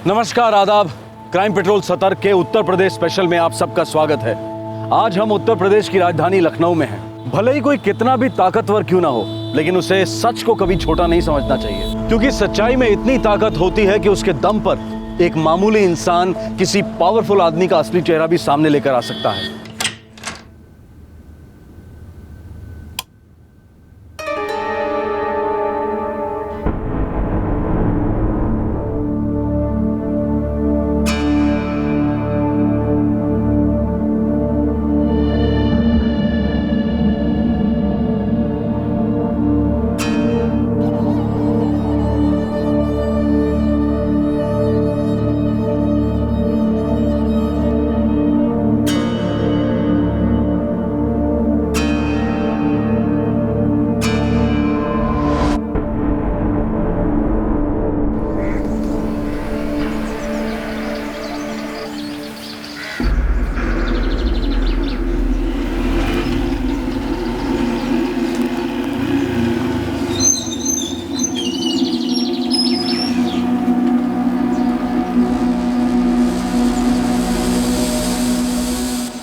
नमस्कार, आदाब। Crime petrol सतर्क के उत्तर प्रदेश स्पेशल में आप सबका स्वागत है। आज हम उत्तर प्रदेश की राजधानी लखनऊ में हैं। भले ही कोई कितना भी ताकतवर क्यों ना हो, लेकिन उसे सच को कभी छोटा नहीं समझना चाहिए, क्योंकि सच्चाई में इतनी ताकत होती है कि उसके दम पर एक मामूली इंसान किसी पावरफुल आदमी का असली चेहरा भी सामने लेकर आ सकता है।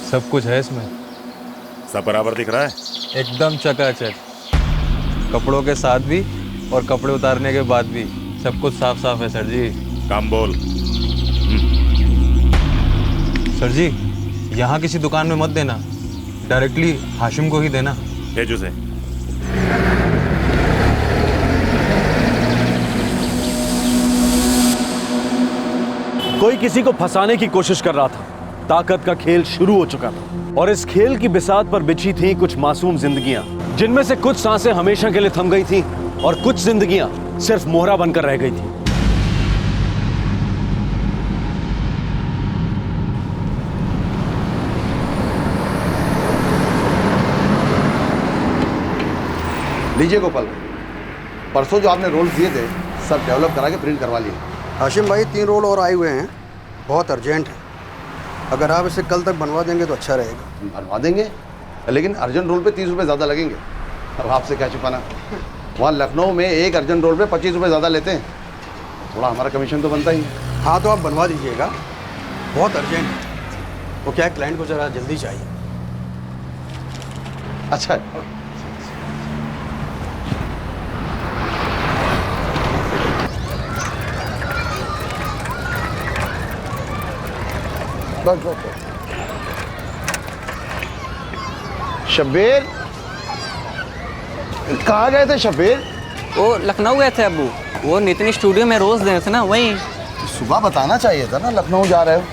सब कुछ है इसमें। सब बराबर दिख रहा है? एकदम चकाचक, कपड़ों के साथ भी और कपड़े उतारने के बाद भी सब कुछ साफ साफ है सर जी। काम बोल। सर जी, यहाँ किसी दुकान में मत देना, डायरेक्टली हाशिम को ही देना। भेज उसे। कोई किसी को फंसाने की कोशिश कर रहा था। ताकत का खेल शुरू हो चुका था और इस खेल की बिसात पर बिछी थी कुछ मासूम जिंदगियां, जिनमें से कुछ सांसें हमेशा के लिए थम गई थी और कुछ जिंदगियां सिर्फ मोहरा बनकर रह गई थी। लीजिए गोपाल भाई, परसों जो आपने रोल दिए थे सब डेवलप करा के प्रिंट करवा लिए। हाशिम भाई 3 रोल और आए हुए हैं, बहुत अर्जेंट है। अगर आप इसे कल तक बनवा देंगे तो अच्छा रहेगा। बनवा देंगे, लेकिन अर्जेंट रोल पे 30 रुपये ज़्यादा लगेंगे। अब आपसे क्या छुपाना, वहाँ लखनऊ में एक अर्जेंट रोल पे 25 रुपये ज़्यादा लेते हैं, थोड़ा हमारा कमीशन तो बनता ही है। हाँ तो आप बनवा दीजिएगा, बहुत अर्जेंट है। वो क्या है, क्लाइंट को ज़रा जल्दी चाहिए। अच्छा बस बस बस। शब्बीर, कहाँ गए थे शब्बीर? वो लखनऊ गए थे अब्बू, वो नितिन स्टूडियो में रोज गए थे ना, वहीं। तो सुबह बताना चाहिए था ना लखनऊ जा रहे हो।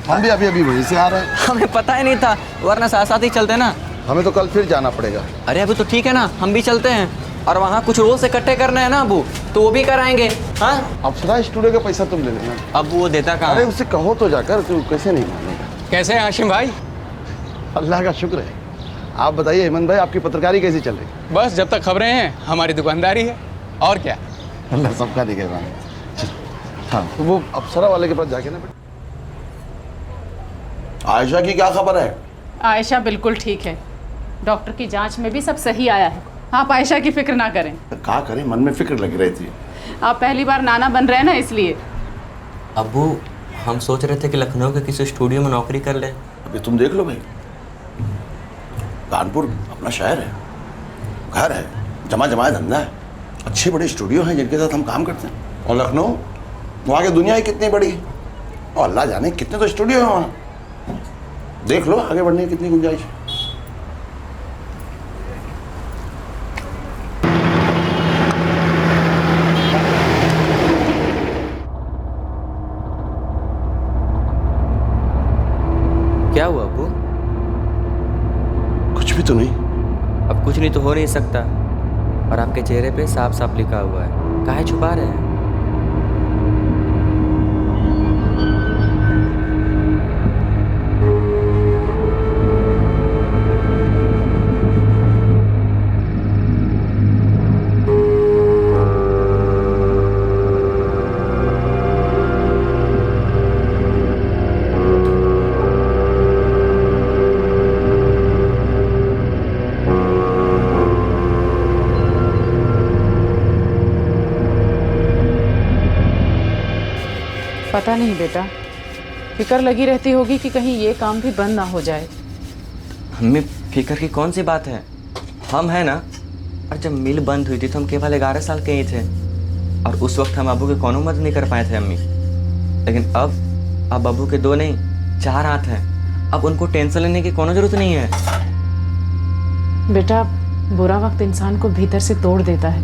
हम भी अभी अभी वहीं से आ रहे हैं। हमें पता ही नहीं था, वरना साथ साथ ही चलते ना। हमें तो कल फिर जाना पड़ेगा। अरे अभी तो ठीक है ना, हम भी चलते हैं। और वहाँ कुछ रोज इकट्ठे करने हैं ना अब्बू, तो वो भी कराएंगे। हाँ अप्सरा स्टूडियो का पैसा तुम ले लेना। अब्बू वो देता कहाँ? अरे उससे कहो तो जाकर, तू कैसे नहीं मानेगा। कैसे हैं हाशिम भाई? अल्लाह का शुक्र है। आप बताइए हेमंत भाई, आपकी पत्रकारी कैसी चल रही? बस जब तक खबरें हैं हमारी दुकानदारी है, और क्या। अल्लाह सबका दिखेगा। हाँ तो वो अप्सरा वाले के पास जाके ना। आयशा की क्या खबर है? आयशा बिल्कुल ठीक है, डॉक्टर की जांच में भी सब सही आया है। आप आयशा की फिक्र ना करें। क्या करें, मन में फिक्र लगी रही थी। आप पहली बार नाना बन रहे हैं ना, इसलिए। अब्बू हम सोच रहे थे कि लखनऊ के किसी स्टूडियो में नौकरी कर ले। अभी तुम देख लो भाई, कानपुर अपना शहर है, घर है, जमा जमाया धंधा है, अच्छी बड़ी स्टूडियो हैं जिनके साथ हम काम करते हैं। और लखनऊ, वहाँ की दुनिया ही कितनी बड़ी है, और अल्लाह जाने कितने तो स्टूडियो हैं वहाँ। देख लो आगे बढ़ने की कितनी गुंजाइश है। क्या हुआ अब्बू? कुछ भी तो नहीं। अब कुछ नहीं तो हो नहीं सकता, और आपके चेहरे पे साफ साफ लिखा हुआ है, काहे छुपा रहे हैं? पता नहीं बेटा, फिक्र लगी रहती होगी कि कहीं ये काम भी बंद ना हो जाए। अम्मी फिक्र की कौन सी बात है, हम हैं ना। और जब मिल बंद हुई थी तो हम केवल 11 साल के ही थे, और उस वक्त हम अबू के कोनो मदद नहीं कर पाए थे अम्मी। लेकिन अब अबू के 2 नहीं 4 हाथ हैं, अब उनको टेंशन लेने की कोनो जरूरत नहीं है। बेटा, बुरा वक्त इंसान को भीतर से तोड़ देता है,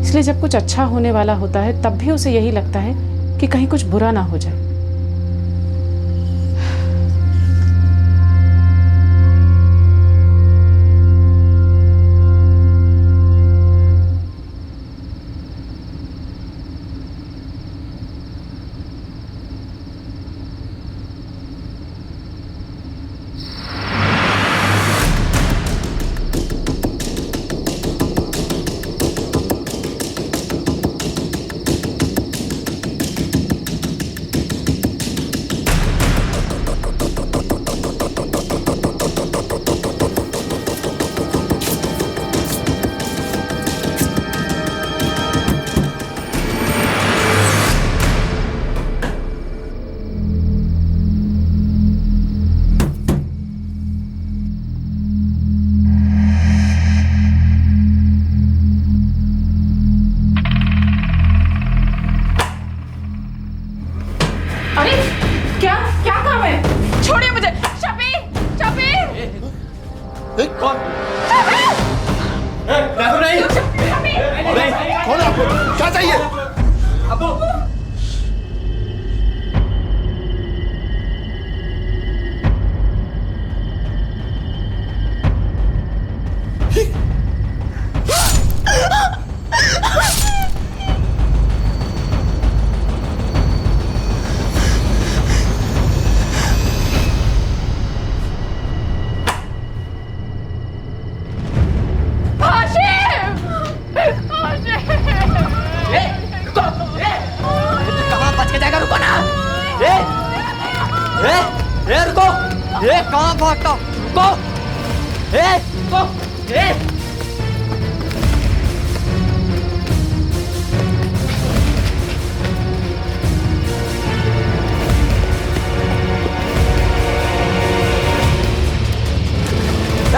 इसलिए जब कुछ अच्छा होने वाला होता है तब भी उसे यही लगता है कि कहीं कुछ बुरा ना हो जाए। अरे क्या क्या काम है? छोड़िए मुझे। शबीर, शबीर! कौन? कौन है आपको? क्या चाहिए? कहाँ भागता? रुको! रुको!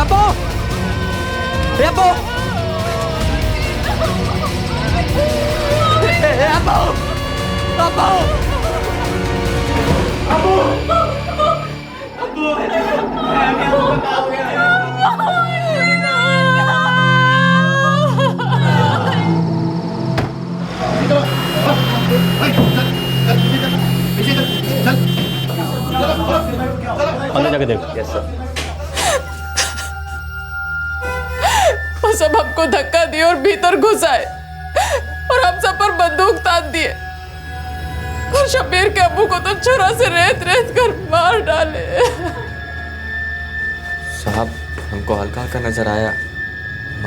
Apo! Apo! Apo! Apo! अंदर जाके देख। Yes sir. वो सब हमको धक्का दिए और भीतर घुस आए और हम सब पर बंदूक तान दिए और शबीर के अब्बू को तो छुरा से रेत रेत कर मार डाले। साहब, हमको हल्का हल्का नजर आया,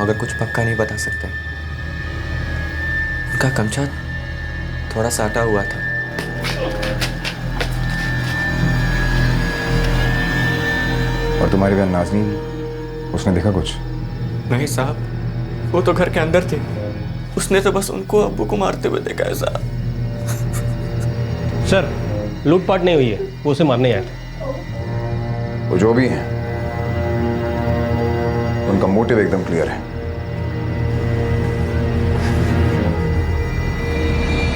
मगर कुछ पक्का नहीं बता सकते। उनका गमछा थोड़ा साटा हुआ था। और तुम्हारी बहन नाज़नीन, उसने देखा कुछ? नहीं साहब, वो तो घर के अंदर थे। उसने तो बस उनको अब्बू को मारते हुए देखा है साहब। सर, लूटपाट नहीं हुई है, वो उसे मारने आया था। वो जो भी हैं, उनका मोटिव एकदम क्लियर है।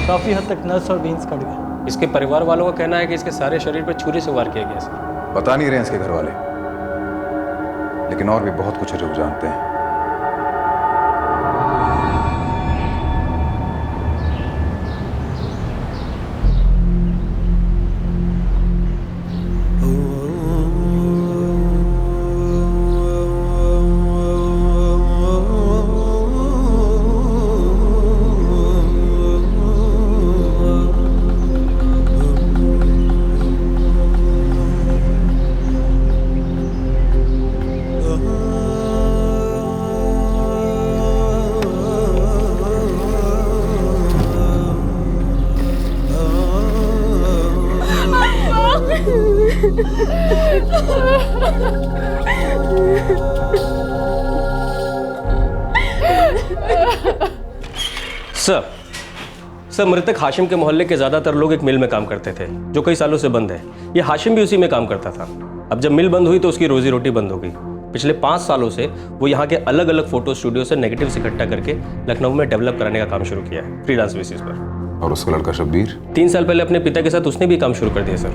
काफी हद तक नस और बीन्स कट गए। इसके परिवार वालों का कहना है कि इसके सारे शरीर पर छुरी से वार किया गया सर। बता नहीं रहे इसके घर वाले, लेकिन और भी बहुत कुछ है जो वो जानते हैं। सर, सर, मृतक हाशिम के मोहल्ले के ज़्यादातर लोग एक मिल में काम करते थे जो कई सालों से बंद है। ये हाशिम भी उसी में काम करता था। अब जब मिल बंद हुई तो उसकी रोजी रोटी बंद हो गई। पिछले 5 सालों से वो यहाँ के अलग अलग फोटो स्टूडियो से नेगेटिव्स इकट्ठा करके लखनऊ में डेवलप कराने का काम शुरू किया है, फ्रीलांस बेसिस पर। और उसका लड़का शब्बीर? 3 साल पहले अपने पिता के साथ उसने भी काम शुरू कर दिया सर।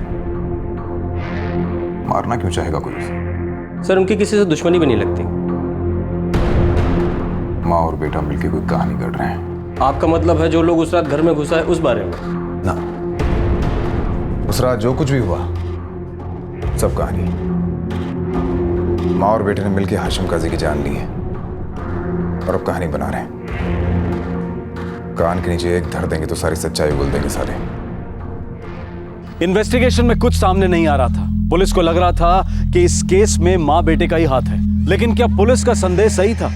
मारना क्यों चाहेगा कोई उसे? सर, उनकी किसी से दुश्मनी भी नहीं लगती। माँ और बेटा मिलके कोई कहानी गढ़ रहे हैं। आपका मतलब है जो लोग उस रात घर में घुसा है उस बारे में? ना, उस रात जो कुछ भी हुआ सब कहानी। माँ और बेटे ने मिलके हाशिम काजी की जान ली है और अब कहानी बना रहे हैं। कान के नीचे एक धर देंगे तो सारी सच्चाई बोल देंगे सारे। इन्वेस्टिगेशन में कुछ सामने नहीं आ रहा था। पुलिस को लग रहा था कि इस केस में माँ बेटे का ही हाथ है। लेकिन क्या पुलिस का संदेह सही था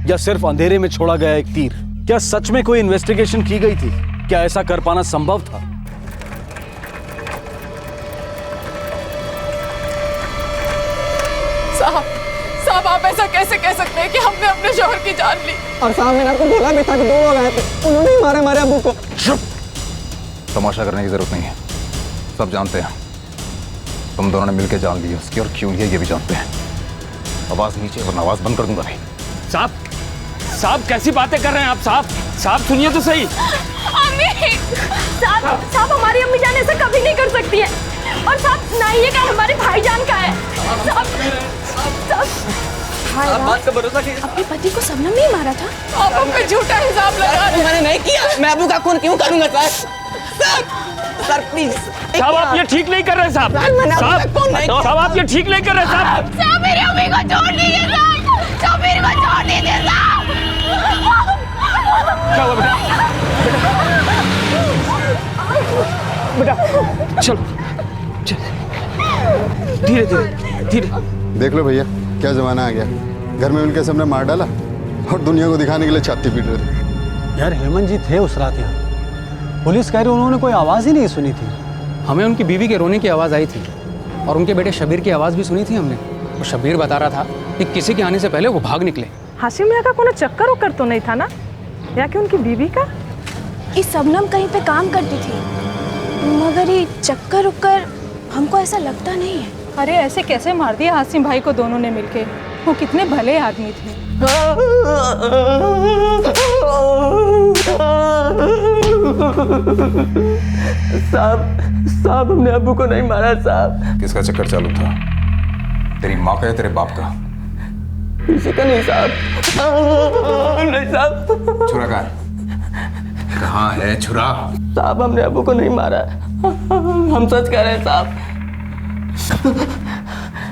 या सिर्फ अंधेरे में छोड़ा गया एक तीर? क्या सच में कोई इन्वेस्टिगेशन की गई थी? क्या ऐसा कर पाना संभव था? साहब, आप ऐसा कैसे कह सकते हैं कि हमने अपने शौहर की जान ली? और साहब मैंने आपको बोला भी था कि 2 लोग आए थे, उन्होंने ही मारे हमारे अबू को। तमाशा करने की जरूरत नहीं है, सब जानते हैं। तुम दोनों ने मिलकर जान ली उसकी, और क्यों लिया ये भी जानते हैं। आवाज नीचे वरना आवाज बंद कर दूंगा भाई। साहब कैसी बातें कर रहे हैं आप? साहब सुनिए तो सही। अम्मी! साहब हमारी अम्मी जान ऐसा कभी नहीं कर सकती है। और साहब ना ये काम हमारे भाईजान का है। आप बात का भरोसा कीजिए। अपने पति को सबनम नहीं मारा था? आप हम पे झूठा इल्जाम लगा रहे हैं। मैंने नहीं किया, मैं अबू का खून क्यों करूंगा सर प्लीज। साहब, आप ये ठीक नहीं कर रहे साहब। साहब, आप ये ठीक नहीं कर रहे साहब। साहब मेरी अम्मी को छोड़ दीजिए साहब। शब्बीर को छोड़ दीजिए साहब। क्या हुआ बेटा? चलो धीरे धीरे। देख लो भैया, क्या जमाना आ गया। घर में उनके सबने मार डाला और दुनिया को दिखाने के लिए छाती पीट रहे थे। यार हेमंत जी थे उस रात यहाँ। पुलिस कह रही उन्होंने कोई आवाज़ ही नहीं सुनी थी। हमें उनकी बीवी के रोने की आवाज़ आई थी और उनके बेटे शब्बीर की आवाज़ भी सुनी थी हमने। तो शब्बीर बता रहा था कि किसी के आने से पहले वो भाग निकले। हाशिम यहाँ का कोई चक्कर उक्कर तो नहीं था ना, या कि उनकी बीवी का? इस सबनम कहीं पे काम करती थी, मगर ये चक्कर उक्कर हमको ऐसा लगता नहीं है। अरे ऐसे कैसे मार दिया हाशिम भाई को दोनों ने मिलके? वो कितने भले आदमी थे। साहब हमने अबू को नहीं मारा साहब। किसका चक्कर चालू था? तेरी माँ का या तेरे बाप का? किसी का नहीं साहब। नहीं साहब। छुरा कहाँ है छुरा? साहब हमने अबू को नहीं मारा, हम सच कह रहे हैं साहब।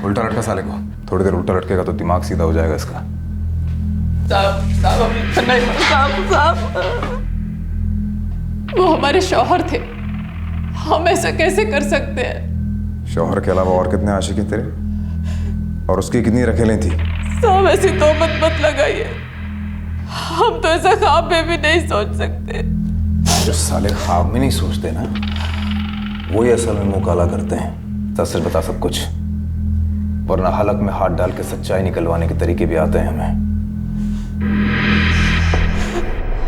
उल्टा लटका साले को। थोड़ी देर उल्टा लटकेगा तो दिमाग सीधा हो जाएगा इसका। साहब नहीं साहब। वो हमारे शौहर थे, हम ऐसा कैसे कर सकते हैं? शौहर के अलावा और कितने आशिक हैं तेरे? और उसकी कितनी रखेलें थी? साहब ऐसी तोहमत मत लगाइए, हम तो ऐसा ख्वाब में भी नहीं सोच सकते। जो साले ख्वाब में नहीं सोचते ना, वो ही असल में मुंह काला करते हैं। सच सच बता सब कुछ, वरना हलक में हाथ डाल के सच्चाई निकलवाने के तरीके भी आते हैं हमें।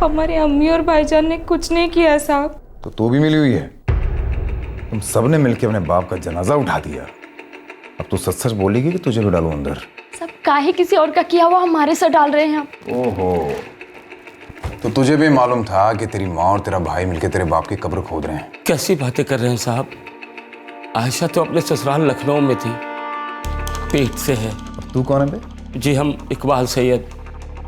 हमारी अम्मी और भाईजान ने कुछ नहीं किया साहब। तो तू भी मिली हुई है? तुम सबने मिलकर अपने बाप का जनाजा उठा दिया। अब तू सच सच बोलेगी कि तुझे भी डालूं अंदर? सब काहे किसी और का किया हुआ हमारे सर डाल रहे हैं आप। ओहो, तो तुझे भी मालूम था कि तेरी माँ और तेरा भाई मिलकर तेरे बाप की कब्र खोद रहे हैं? कैसी बातें कर रहे हैं साहब? आयशा तो अपने ससुराल लखनऊ में थी, पेट से है। तू कौन है बे? जी हम इकबाल सैयद।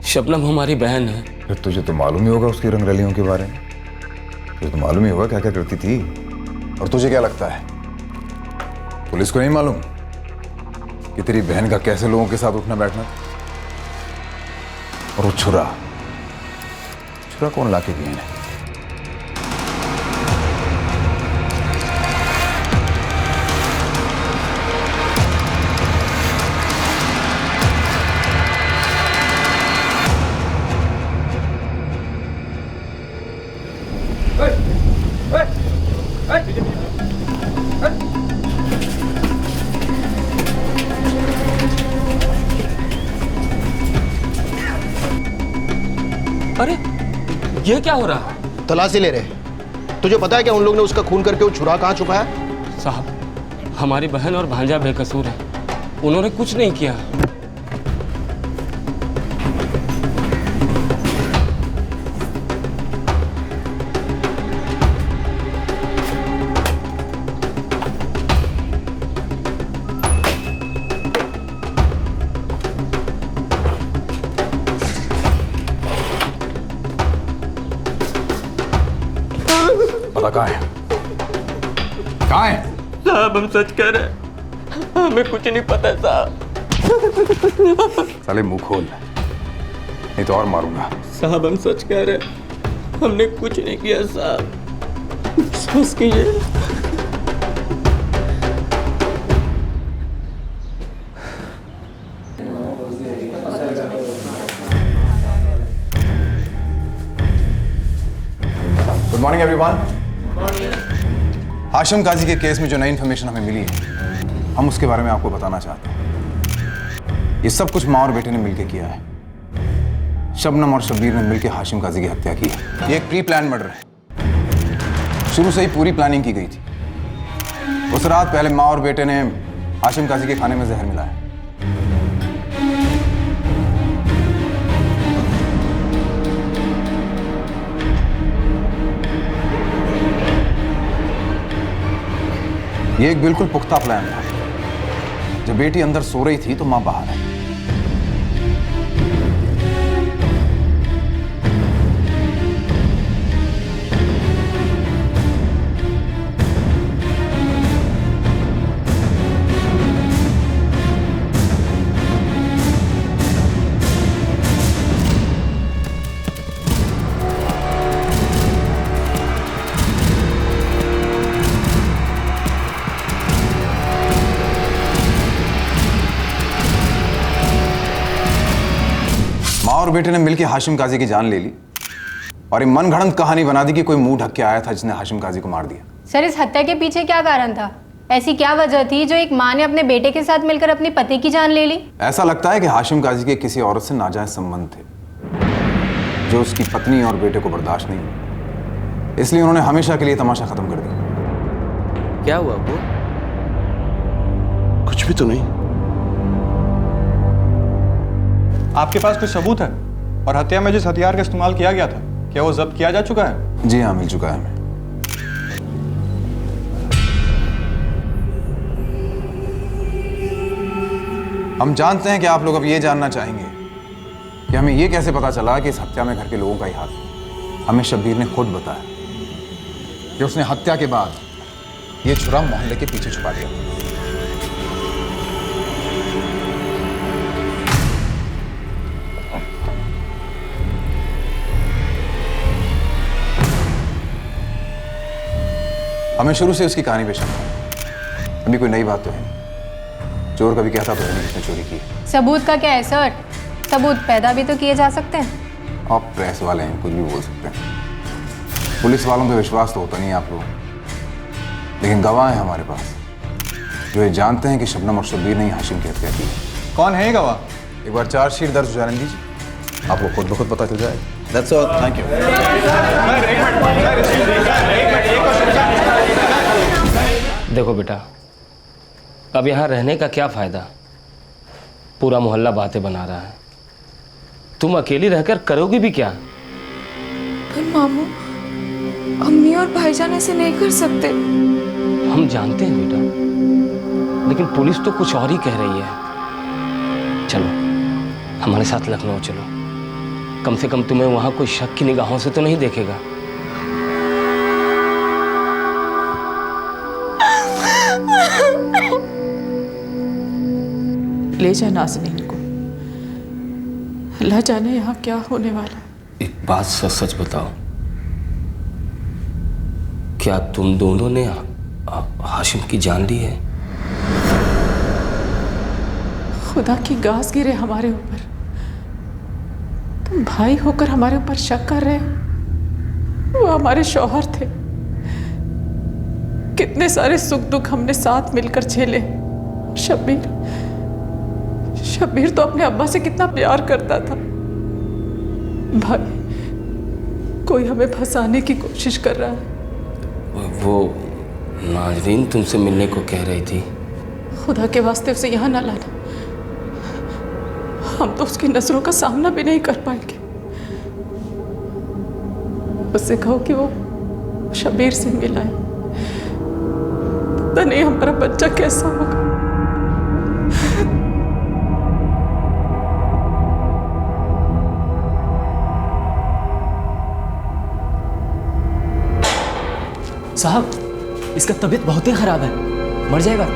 शबनम हमारी बहन है। फिर तुझे तो मालूम ही होगा उसकी रंगरलियों के बारे में। तुझे तो मालूम ही होगा क्या क्या करती थी। और तुझे क्या लगता है पुलिस को नहीं मालूम कि तेरी बहन का कैसे लोगों के साथ उठना बैठना? और वो छुरा कौन लाके गई है? अरे ये क्या हो रहा है? तलाशी ले रहे। तुझे पता है क्या उन लोग ने उसका खून करके वो छुरा कहाँ छुपाया? साहब, हमारी बहन और भांजा बेकसूर है, उन्होंने कुछ नहीं किया। पता कहाँ है? कहाँ है? साहब हम सच कह रहे हैं, हमें कुछ नहीं पता साहब। साले मुंह खोल, नहीं तो और मारूंगा। साहब हम सच कह रहे हैं, हमने कुछ नहीं किया साहब, विश्वास कीजिए। Good morning everyone. Hashim Kazi के केस में जो नई इन्फॉर्मेशन हमें मिली है, हम उसके बारे में आपको बताना चाहते हैं। ये सब कुछ माँ और बेटे ने मिलकर किया है। शबनम और शब्बीर ने मिलकर हाशिम काजी की हत्या की है। ये एक प्री प्लान मर्डर है, शुरू से ही पूरी प्लानिंग की गई थी। उस रात पहले माँ और बेटे ने हाशिम काजी के खाने में जहर मिलाया। ये एक बिल्कुल पुख्ता प्लान था। जब बेटी अंदर सो रही थी तो मां बाहर है। माँ और बेटे ने मिलकर हाशिम काजी की जान ले ली और ये मनगढ़ंत कहानी बना दी कि कोई मुंह ढक के आया था जिसने हाशिम काजी को मार दिया। सर, इस हत्या के पीछे क्या कारण था? ऐसी क्या वजह थी जो एक माँ ने अपने बेटे के साथ मिलकर अपने पति की जान ले ली? ऐसा लगता है कि हाशिम काजी के किसी औरत से नाजायज संबंध थे जो उसकी पत्नी और बेटे को बर्दाश्त नहीं हुई, इसलिए उन्होंने हमेशा के लिए तमाशा खत्म कर दिया। क्या हुआ वो? कुछ भी तो नहीं। आपके पास कोई सबूत है? और हत्या में जिस हथियार का इस्तेमाल किया गया था, क्या वो जब्त किया जा चुका है? जी हाँ, मिल चुका है हमें। हम जानते हैं कि आप लोग अब ये जानना चाहेंगे कि हमें ये कैसे पता चला कि इस हत्या में घर के लोगों का ही हाथ है। हमें शब्बीर ने खुद बताया कि उसने हत्या के बाद ये छुरा मोहल्ले के पीछे छुपा दिया। हमें शुरू से उसकी कहानी पे शक था। अभी कोई नई बात तो है नहीं। चोर कभी कहता तो है नहीं किसने चोरी की। सबूत का क्या है सर? सबूत पैदा भी तो किए जा सकते हैं। आप प्रेस वाले हैं, कुछ भी बोल सकते हैं। पुलिस वालों पे विश्वास तो होता नहीं आप लोग, लेकिन गवाह हैं हमारे पास जो ये जानते हैं कि शबनम और शब्बीर ने हाशिम की हत्या की। कौन है ये गवाह? एक बार चार्जशीट दर्ज हो जाने दीजिए, आपको खुद ब खुद पता चल जाएगा। That's all. Thank you. देखो बेटा, अब यहाँ रहने का क्या फायदा? पूरा मोहल्ला बातें बना रहा है, तुम अकेली रहकर करोगी भी क्या? पर मामू, अम्मी और भाईजान ऐसे नहीं कर सकते। हम जानते हैं बेटा, लेकिन पुलिस तो कुछ और ही कह रही है। चलो हमारे साथ लखनऊ चलो, कम से कम तुम्हें वहां कोई शक की निगाहों से तो नहीं देखेगा। ले जा नाज़नीन को, अल्लाह जाने यहाँ क्या होने वाला। एक बात सच सच बताओ, क्या तुम दोनों ने हाशिम की जान ली है? खुदा की गाज गिरे हमारे ऊपर, तुम भाई होकर हमारे ऊपर शक कर रहे हो? वो हमारे शौहर थे, कितने सारे सुख दुख हमने साथ मिलकर झेले। शब्बीर तो अपने अब्बा से कितना प्यार करता था। भाई, कोई हमें फंसाने की कोशिश कर रहा है। वो नाजरीन तुमसे मिलने को कह रही थी। खुदा के वास्ते उसे यहाँ ना लाना, हम तो उसकी नजरों का सामना भी नहीं कर पाएंगे। उससे कहो कि वो शबीर से मिला है, पता नहीं हमारा बच्चा कैसा होगा। साहब, इसका तबीयत बहुत ही खराब है, मर जाएगा।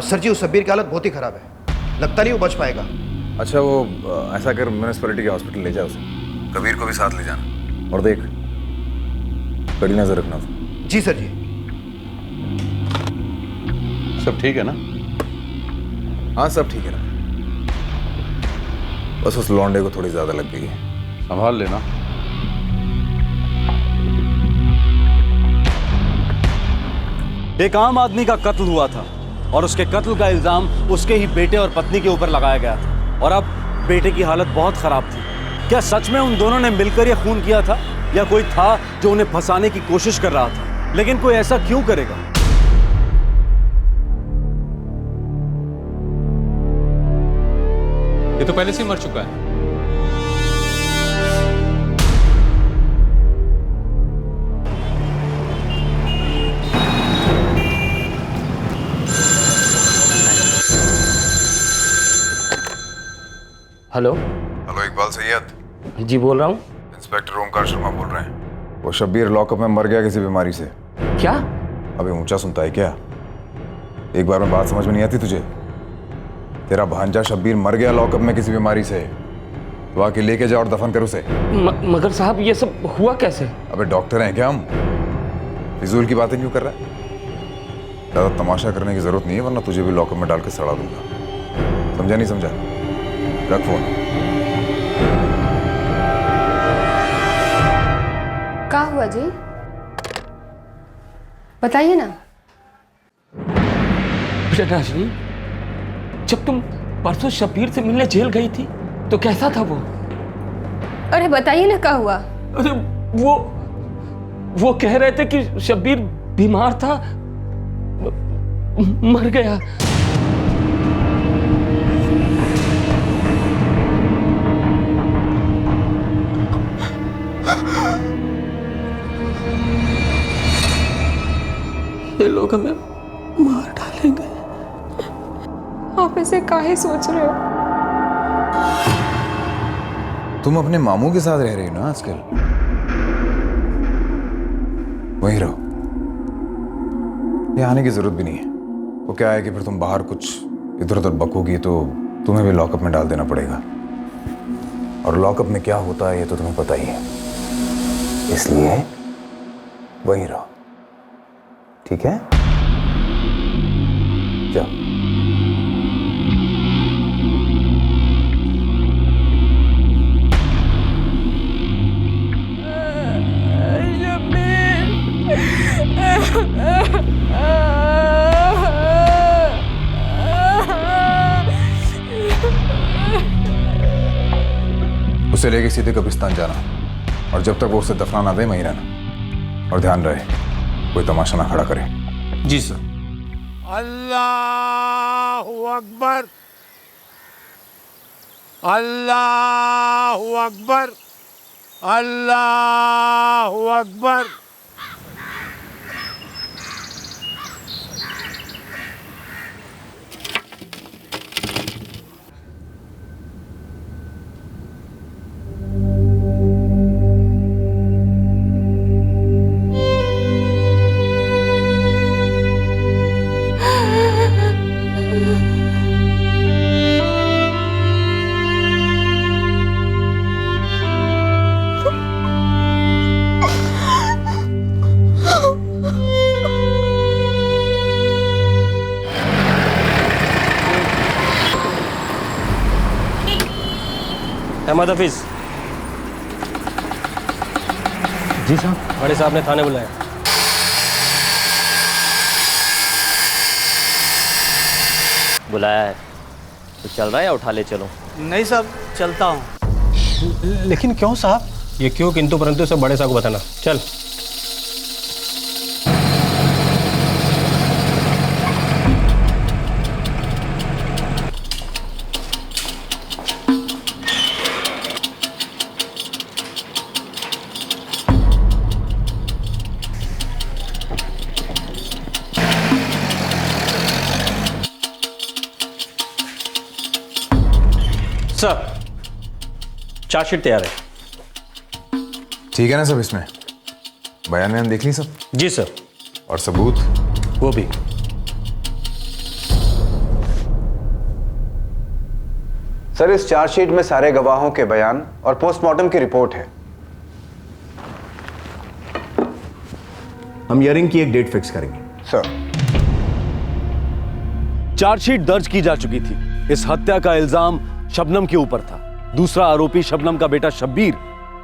सर जी, उस शब्बीर की हालत बहुत ही खराब है, लगता नहीं वो बच पाएगा। अच्छा, वो ऐसा कर म्यूनिसिपैलिटी के हॉस्पिटल ले जा उसे। कबीर को भी साथ ले जाना, और देख कड़ी नजर रखना उसे। जी सर जी। सब ठीक है ना? हाँ सब ठीक है ना, बस उस लौंडे को थोड़ी ज्यादा लग गई है, संभाल लेना। एक आम आदमी का कत्ल हुआ था और उसके कत्ल का इल्जाम उसके ही बेटे और पत्नी के ऊपर लगाया गया था, और अब बेटे की हालत बहुत खराब थी। क्या सच में उन दोनों ने मिलकर यह खून किया था, या कोई था जो उन्हें फंसाने की कोशिश कर रहा था? लेकिन कोई ऐसा क्यों करेगा? ये तो पहले से ही मर चुका है। Hello hello Iqbal Syed. जी बोल रहा हूँ। इंस्पेक्टर ओमकार शर्मा बोल रहे हैं। वो शब्बीर लॉकअप में मर गया किसी बीमारी से। क्या? अबे ऊंचा सुनता है क्या? एक बार में बात समझ में नहीं आती तुझे? तेरा भांजा शब्बीर मर गया लॉकअप में किसी बीमारी से, तो आके लेके जा और दफन कर उसे। मगर साहब ये सब हुआ कैसे? अबे डॉक्टर हैं क्या हम? फिजूल की बातें क्यों कर रहा है? ज्यादा तमाशा करने की जरूरत नहीं है, वरना तुझे भी लॉकअप में डाल के सड़ा दूंगा। समझा नहीं समझा? रख फोन। क्या हुआ जी, बताइए ना। नाजरीन, जब तुम परसों शब्बीर से मिलने जेल गई थी तो कैसा था वो? अरे बताइए ना क्या हुआ। अरे वो कह रहे थे कि शब्बीर बीमार था, मर गया। ये लोग हमें मार डालेंगे। आप ऐसे काहे सोच रहे हो? तुम अपने मामू के साथ रह रही हो ना आजकल? वहीं रहो, ये आने की जरूरत भी नहीं है। वो क्या है कि फिर तुम बाहर कुछ इधर उधर बकोगी तो तुम्हें भी लॉकअप में डाल देना पड़ेगा, और लॉकअप में क्या होता है ये तो तुम्हें पता ही है। इसलिए वहीं रहो, ठीक है? जाओ। उसे लेके सीधे कब्रिस्तान जाना, और जब तक वो उसे दफना ना दे वहीं रहना, और ध्यान रहे कोई तमाशा ना खड़ा करे। जी सर। अल्लाहु अकबर, अल्लाहु अकबर, अल्लाहु अकबर। अहमद हफीज। जी साहब। बड़े साहब ने थाने बुलाया। बुलाया है तो चल रहा है या उठा ले चलो? नहीं साहब, चलता हूँ। लेकिन क्यों साहब? ये क्यों किंतु परंतु सब बड़े साहब को बताना। चल। सर, चार्जशीट तैयार है। ठीक है ना सब? इसमें बयान में देख ली सब? जी सर। और सबूत? वो भी। सर, इस चार्जशीट में सारे गवाहों के बयान और पोस्टमार्टम की रिपोर्ट है। हम हियरिंग की एक डेट फिक्स करेंगे। सर, चार्जशीट दर्ज की जा चुकी थी। इस हत्या का इल्जाम शबनम के ऊपर था। दूसरा आरोपी शबनम का बेटा शब्बीर,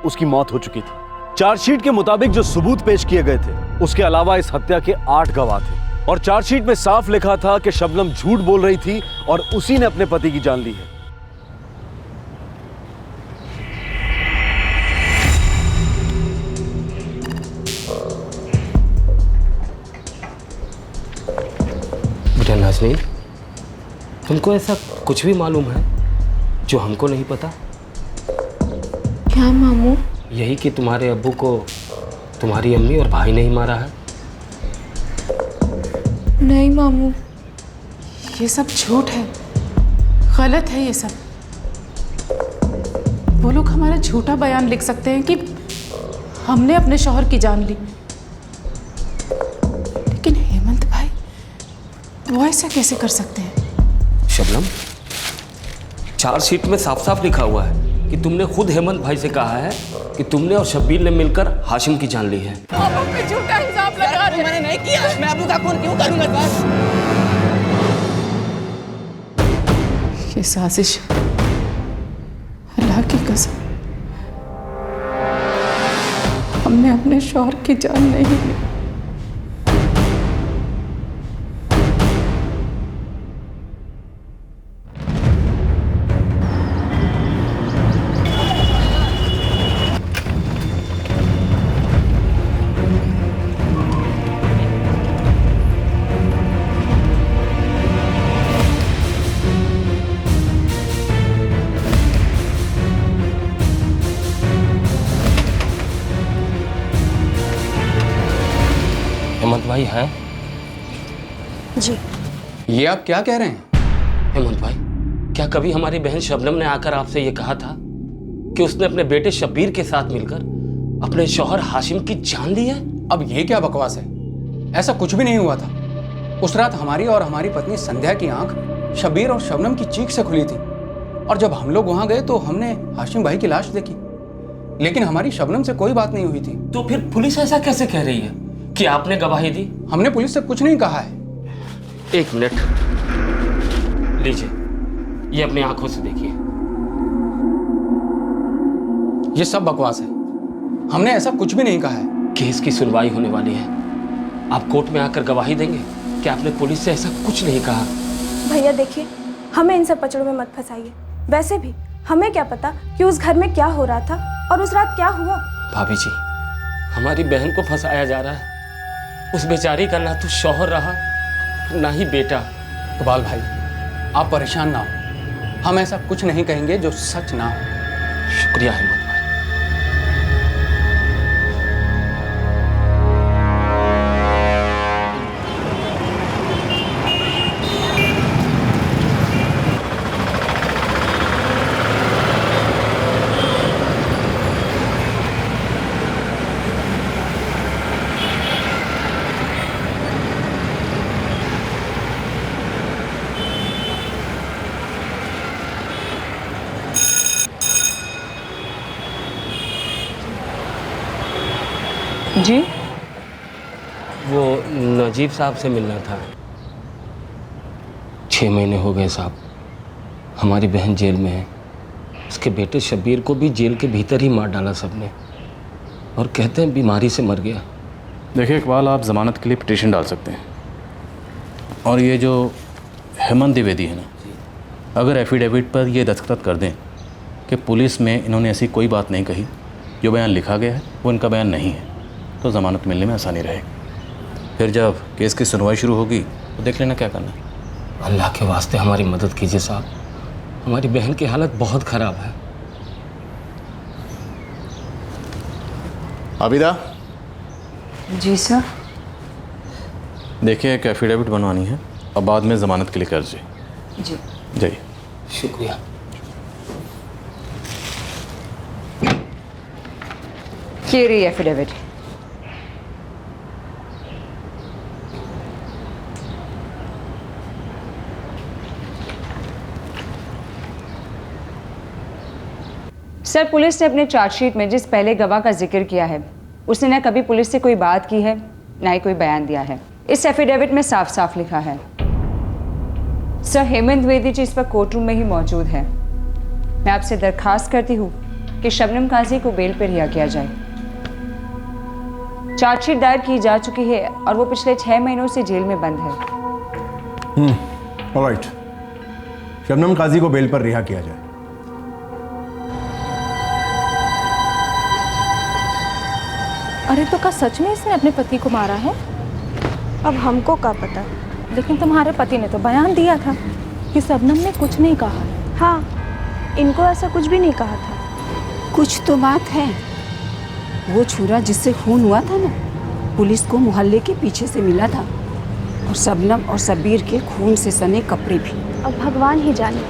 उसकी मौत हो चुकी थी। चार्जशीट के मुताबिक जो सबूत पेश किए गए थे, उसके अलावा इस हत्या के 8 गवाह थे और चार्जशीट में साफ लिखा था कि शबनम झूठ बोल रही थी और उसी ने अपने पति की जान ली है। बेटा नाज़नीन, तुमको ऐसा कुछ भी मालूम है जो हमको नहीं पता? क्या मामू? यही कि तुम्हारे अब्बू को तुम्हारी अम्मी और भाई ने ही मारा है। नहीं मामू, ये सब झूठ है, गलत है ये सब। वो लोग हमारा झूठा बयान लिख सकते हैं कि हमने अपने शौहर की जान ली, लेकिन हेमंत भाई वो ऐसा कैसे कर सकते हैं? शबनम, चार्जशीट में साफ साफ लिखा हुआ है कि तुमने खुद हेमंत भाई से कहा है कि तुमने और शब्बीर ने मिलकर हाशिम की जान ली है। आप हम पे झूठा इल्जाम लगा रहे हैं। मैंने नहीं किया। मैं अब्बू का खून क्यों करूंगा सर? ये साजिश, अल्लाह की कसम, हमने अपने शौहर की जान नहीं ली। हेमंत भाई हैं? जी। ये आप क्या कह रहे हैं? हेमंत भाई, क्या कभी हमारी बहन शबनम ने आकर आपसे ये कहा था कि उसने अपने बेटे शब्बीर के साथ मिलकर अपने शौहर हाशिम की जान ली है? अब ये क्या बकवास है? ऐसा कुछ भी नहीं हुआ था। उस रात हमारी और हमारी पत्नी संध्या की आंख शब्बीर और शबनम की चीख से खुली थी और जब हम लोग वहां गए तो हमने हाशिम भाई की लाश देखी, लेकिन हमारी शबनम से कोई बात नहीं हुई थी। तो फिर पुलिस ऐसा कैसे कह रही है कि आपने गवाही दी? हमने पुलिस से कुछ नहीं कहा है। एक मिनट लीजिए, ये अपनी आंखों से देखिए। ये सब बकवास है, हमने ऐसा कुछ भी नहीं कहा है। केस की सुनवाई होने वाली है, आप कोर्ट में आकर गवाही देंगे कि आपने पुलिस से ऐसा कुछ नहीं कहा। भैया देखिए, हमें इन सब पचड़ों में मत फंसाइए। वैसे भी हमें क्या पता कि उस घर में क्या हो रहा था और उस रात क्या हुआ। भाभी जी, हमारी बहन को फंसाया जा रहा है। उस बेचारी का ना तो शौहर रहा ना ही बेटा। इकबाल भाई, आप परेशान ना हो, हम ऐसा कुछ नहीं कहेंगे जो सच ना हो। शुक्रिया हेमंत। जी, वो नजीब साहब से मिलना था। 6 महीने हो गए साहब, हमारी बहन जेल में है। उसके बेटे शब्बीर को भी जेल के भीतर ही मार डाला सबने, और कहते हैं बीमारी से मर गया। देखिए इकबाल, आप ज़मानत के लिए पिटीशन डाल सकते हैं, और ये जो हेमंत द्विवेदी है ना, अगर एफिडेविट पर ये दस्तखत कर दें कि पुलिस में इन्होंने ऐसी कोई बात नहीं कही, जो बयान लिखा गया है वो इनका बयान नहीं है, तो ज़मानत मिलने में आसानी रहेगी। फिर जब केस की सुनवाई शुरू होगी तो देख लेना क्या करना है। अल्लाह के वास्ते हमारी मदद कीजिए साहब, हमारी बहन की हालत बहुत ख़राब है। आबिदा। जी सर। देखिए एक एफिडेविट बनवानी है और बाद में ज़मानत के लिए कर जी। जी जाइए। शुक्रिया। ये रही एफिडेविट। सर, पुलिस ने अपने चार्जशीट में जिस पहले गवाह का जिक्र किया है, उसने न कभी पुलिस से कोई बात की है, ना ही कोई बयान दिया है। इस एफिडेविट में साफ साफ लिखा है। सर, हेमंत द्विवेदी जी इस वक्त कोर्ट रूम में ही मौजूद है। मैं आपसे दरखास्त करती हूँ कि शबनम काजी को बेल पर रिहा किया जाए। चार्जशीट दायर की जा चुकी है और वो पिछले 6 महीनों से जेल में बंद है। ऑलराइट, शबनम काजी को बेल पर रिहा किया जाए। अरे तो क्या सच में इसने अपने पति को मारा है? अब हमको क्या पता। लेकिन तुम्हारे पति ने तो बयान दिया था कि शबनम ने कुछ नहीं कहा। हाँ, इनको ऐसा कुछ भी नहीं कहा था। कुछ तो बात है। वो छुरा जिससे खून हुआ था ना, पुलिस को मोहल्ले के पीछे से मिला था, और शबनम और शब्बीर के खून से सने कपड़े भी। अब भगवान ही जाने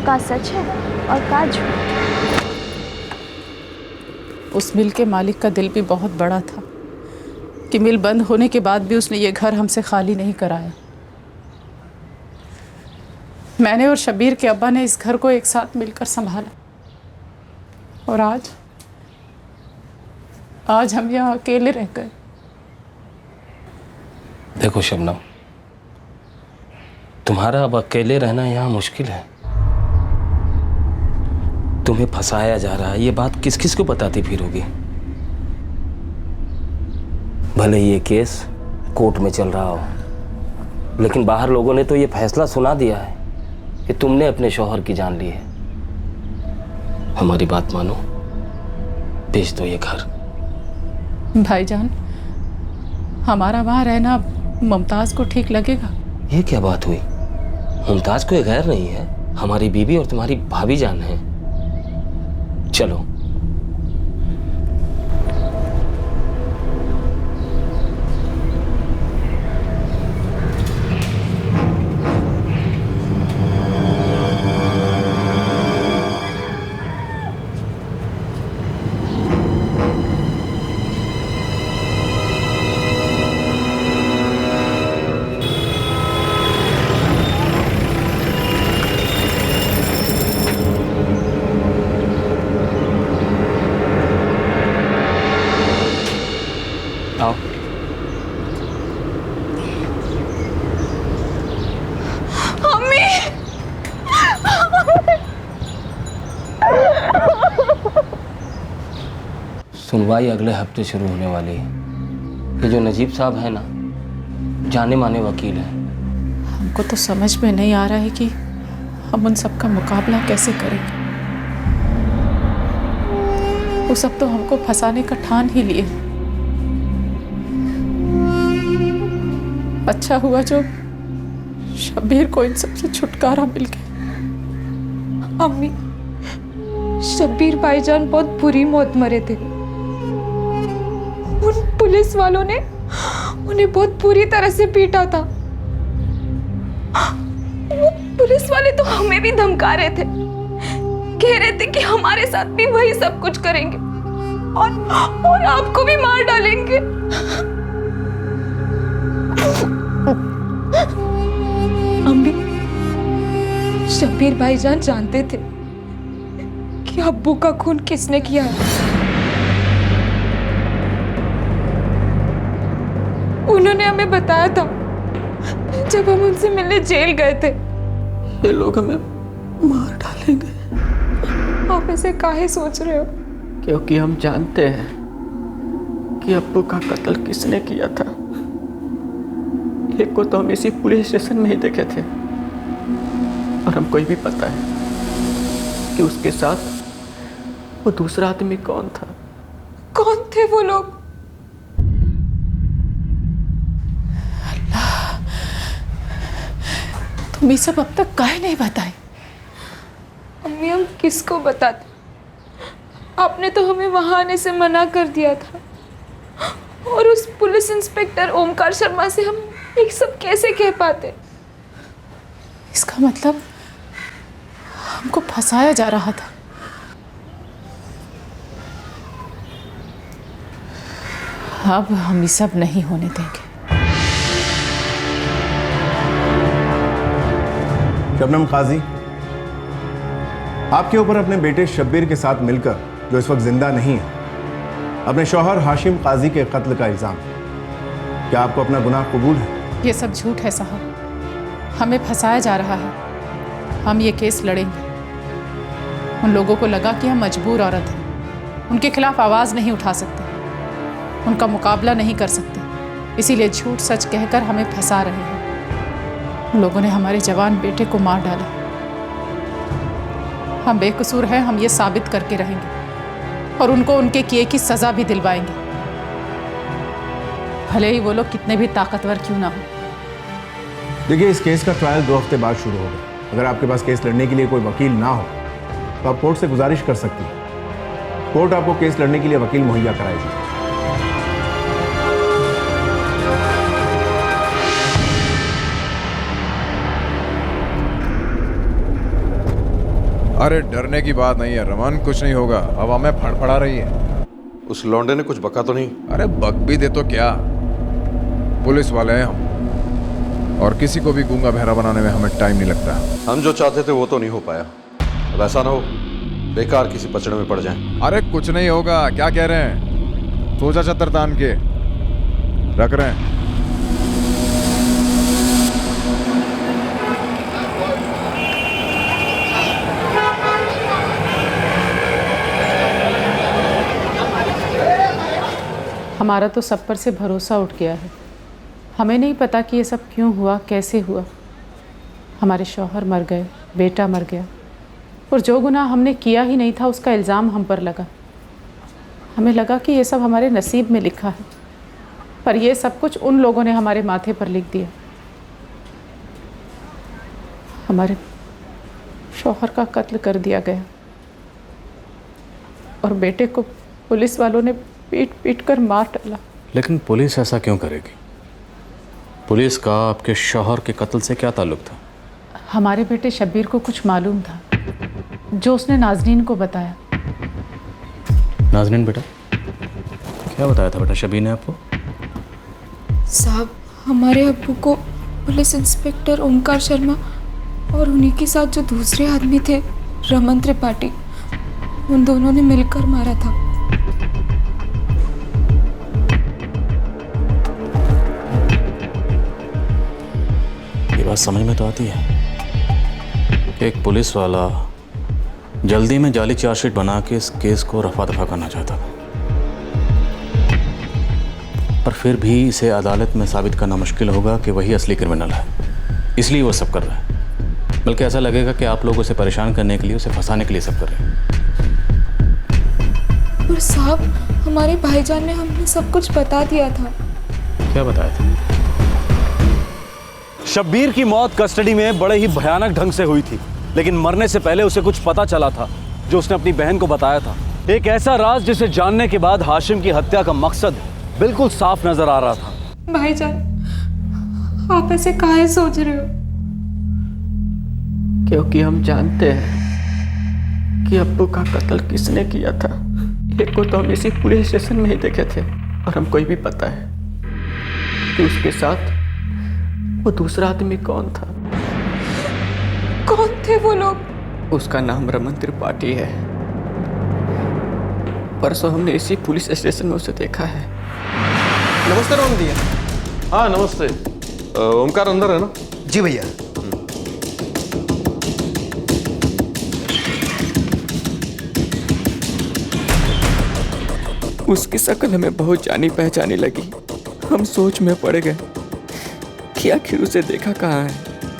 का सच है और का झूठ। उस मिल के मालिक का दिल भी बहुत बड़ा था कि मिल बंद होने के बाद भी उसने ये घर हमसे खाली नहीं कराया। मैंने और शब्बीर के अब्बा ने इस घर को एक साथ मिलकर संभाला, और आज हम यहाँ अकेले रह गए। देखो शबनम, तुम्हारा अब अकेले रहना यहाँ मुश्किल है। तुम्हें फंसाया जा रहा है, ये बात किस किस को बताती फिरोगी? भले ये केस कोर्ट में चल रहा हो, लेकिन बाहर लोगों ने तो ये फैसला सुना दिया है कि तुमने अपने शौहर की जान ली है। हमारी बात मानो, बेच दो ये घर। भाईजान, हमारा वहाँ रहना मुमताज़ को ठीक लगेगा? ये क्या बात हुई? मुमताज़ कोई गैर नहीं है, हमारी बीवी और तुम्हारी भाभी जान है। चलो। सुनवाई अगले हफ्ते शुरू होने वाली है। ये जो नजीब साहब है ना, जाने माने वकील हैं। हमको तो समझ में नहीं आ रहा है कि हम उन सब का मुकाबला कैसे करेंगे। वो सब तो हमको फंसाने का ठान ही लिए। अच्छा हुआ जो शब्बीर को इन सब से छुटकारा मिल गया। अम्मी, शब्बीर भाईजान बहुत बुरी मौत मरे थे। उन पुलिस वालों ने उन्हें बहुत बुरी तरह से पीटा था। वो पुलिस वाले तो हमें भी धमका रहे थे, कह रहे थे कि हमारे साथ भी वही सब कुछ करेंगे और आपको भी मार डालेंगे। अम्मी, शब्बीर भाईजान जानते थे कि अब्बू का खून किसने किया है। उन्होंने हमें बताया था जब हम उनसे मिलने जेल गए थे। ये लोग हमें मार डालेंगे। आप ऐसे काहे सोच रहे हो? क्योंकि हम जानते हैं कि अब्बू का कत्ल किसने किया था। एक को तो हम इसी पुलिस स्टेशन में ही देखे थे और हमको ये भी पता है कि उसके साथ वो दूसरा आदमी कौन था। कौन थे वो लोग? तुम ये सब अब तक काहे नहीं बताई? अम्मी हम किसको बताते? आपने तो हमें वहां आने से मना कर दिया था और उस पुलिस इंस्पेक्टर ओमकार शर्मा से हम ये सब कैसे कह पाते? इसका मतलब हमको फंसाया जा रहा था। अब हम ये सब नहीं होने देंगे। शबनम काजी, आपके ऊपर अपने बेटे शब्बीर के साथ मिलकर, जो इस वक्त जिंदा नहीं है, अपने शौहर हाशिम काजी के कत्ल का इल्जाम। क्या आपको अपना गुनाह कबूल है? ये सब झूठ है साहब, हमें फंसाया जा रहा है। हम ये केस लड़ेंगे। उन लोगों को लगा कि हम मजबूर औरत हैं, उनके खिलाफ आवाज़ नहीं उठा सकते, उनका मुकाबला नहीं कर सकते, इसीलिए झूठ सच कहकर हमें फंसा रहे हैं। उन लोगों ने हमारे जवान बेटे को मार डाला। हम बेकसूर हैं, हम ये साबित करके रहेंगे और उनको उनके किए की सज़ा भी दिलवाएंगे, भले ही वो लोग कितने भी ताकतवर क्यों ना हो। देखिए, इस केस का ट्रायल 2 हफ्ते बाद शुरू होगा। अगर आपके पास केस लड़ने के लिए कोई वकील ना हो तो आप कोर्ट से गुजारिश कर सकती हैं। कोर्ट आपको केस लड़ने के लिए वकील मुहैया कराएगी। अरे डरने की बात नहीं है रमन, कुछ नहीं होगा। हवा में फड़फड़ा रही है। उस लौंडे ने कुछ बका तो नहीं? अरे बक भी दे तो क्या, पुलिस वाले हैं हम, और किसी को भी गूंगा बहरा बनाने में हमें टाइम नहीं लगता। हम जो चाहते थे वो तो नहीं हो पाया। अब ऐसा ना हो बेकार किसी पचड़े में पड़ जाएं। अरे कुछ नहीं होगा, क्या कह रहे हैं? सोचा चतर तान के रख रहे हैं। हमारा तो सब पर से भरोसा उठ गया है। हमें नहीं पता कि ये सब क्यों हुआ, कैसे हुआ। हमारे शौहर मर गए, बेटा मर गया, और जो गुनाह हमने किया ही नहीं था उसका इल्ज़ाम हम पर लगा। हमें लगा कि ये सब हमारे नसीब में लिखा है, पर ये सब कुछ उन लोगों ने हमारे माथे पर लिख दिया। हमारे शौहर का कत्ल कर दिया गया और बेटे को पुलिस वालों ने पीट पीट कर मार डाला। लेकिन पुलिस ऐसा क्यों करेगी? पुलिस का आपके शौहर के कत्ल से क्या ताल्लुक था? हमारे बेटे शब्बीर को कुछ मालूम था जो उसने नाज़नीन को बताया। नाज़नीन बेटा, क्या बताया था बेटा शब्बीर ने आपको? साहब, हमारे अब्बू को पुलिस इंस्पेक्टर ओमकार शर्मा और उन्हीं के साथ जो दूसरे आदमी थे रमन त्रिपाठी, उन दोनों ने मिलकर मारा था। ये बात समझ में तो आती है कि एक पुलिस वाला जल्दी में जाली चार्जशीट बना के इस केस को रफा दफा करना चाहता, पर फिर भी इसे अदालत में साबित करना मुश्किल होगा कि वही असली क्रिमिनल है, इसलिए वो सब कर रहा है। बल्कि ऐसा लगेगा कि आप लोग उसे परेशान करने के लिए, उसे फंसाने के लिए सब कर रहे हैं। पर साहब, हमारे भाईजान ने हमें सब कुछ बता दिया था। क्या बताया था? शब्बीर की मौत कस्टडी में बड़े ही भयानक ढंग से हुई थी, लेकिन मरने से पहले उसे कुछ पता चला था जो उसने अपनी बहन को बताया था। एक ऐसा राज जिसे जानने के बाद हाशिम की हत्या का मकसद बिल्कुल साफ नजर आ रहा था। भाईजान, आप ऐसे काहे सोच रहे हो? क्योंकि हम जानते हैं कि अब्बू का कत्ल किसने किया था। एक को तो हम इसी पुलिस स्टेशन में ही देखे थे और हमको भी पता है कि उसके साथ वो दूसरा आदमी कौन था। कौन थे वो लोग? उसका नाम रमन त्रिपाठी है। परसों हमने इसी पुलिस स्टेशन में उसे देखा है। नमस्ते रोम दिया। हाँ नमस्ते। ओमकार अंदर है ना? जी भैया। उसकी शक्ल हमें बहुत जानी पहचानी लगी। हम सोच में पड़ गए कि आखिर उसे देखा कहाँ है,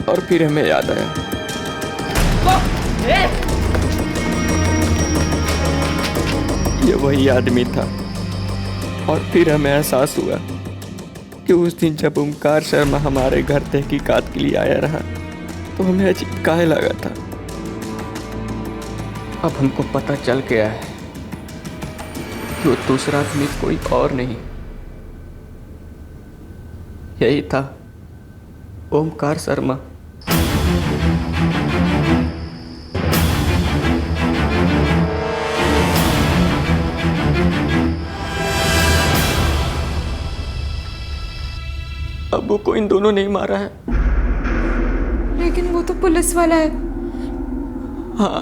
और फिर हमें याद आया। ये वही आदमी था। और फिर हमें एहसास हुआ कि उस दिन जब ओमकार शर्मा हमारे घर तहकीकात के लिए आया रहा तो हमें अजीब काहे लगा था। अब हमको पता चल गया है कि वो दूसरा आदमी कोई और नहीं, यही था ओमकार शर्मा। अब्बू को इन दोनों ने ही मारा है। लेकिन वो तो पुलिस वाला है। हाँ,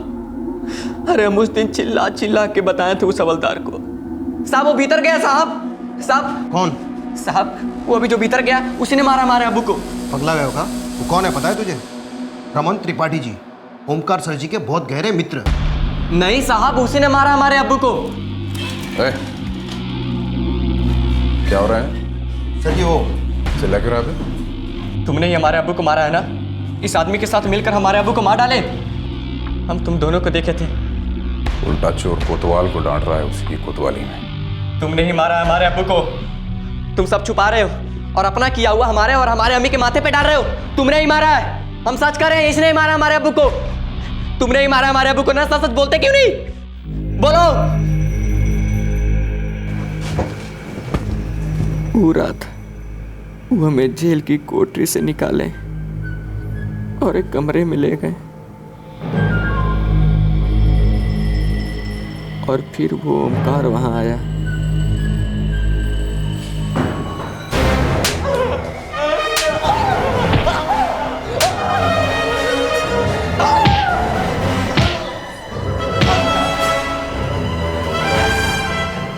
अरे हम उस दिन चिल्ला चिल्ला के बताए थे उस हवलदार को। साहब वो भीतर गया साहब। साहब कौन? साहब वो अभी जो भीतर गया उसी ने मारा हमारे अब्बू को। पगला गया होगा। वो कौन है पता है तुझे? रमन त्रिपाठी जी, ओमकार सर जी के बहुत गहरे मित्र। नहीं साहब, उसी ने मारा हमारे अब्बू को। क्या हो रहा है? सर जी वो चिल्ला क्यों रहा है? तुमने ही हमारे अब्बू को मारा है ना? इस आदमी के साथ मिलकर हमारे अब्बू को मार डाले। हम तुम दोनों को देखे थे। उल्टा चोर कोतवाल को डांट रहा है उसकी कोतवाली में। तुमने ही मारा हमारे अब्बू को। तुम सब छुपा रहे हो और अपना किया हुआ हमारे और हमारे अम्मी के माथे पे डाल रहे हो। तुमने ही मारा है। हम सच कर रहे हैं, इसने ही मारा हमारे अब्बू को। तुमने ही मारा हमारे अब्बू को ना। सच सच बोलते क्यों नहीं? बोलो। वो रात वो हमें जेल की कोठरी से निकाले और एक कमरे में ले गए, और फिर वो ओमकार वहां आया।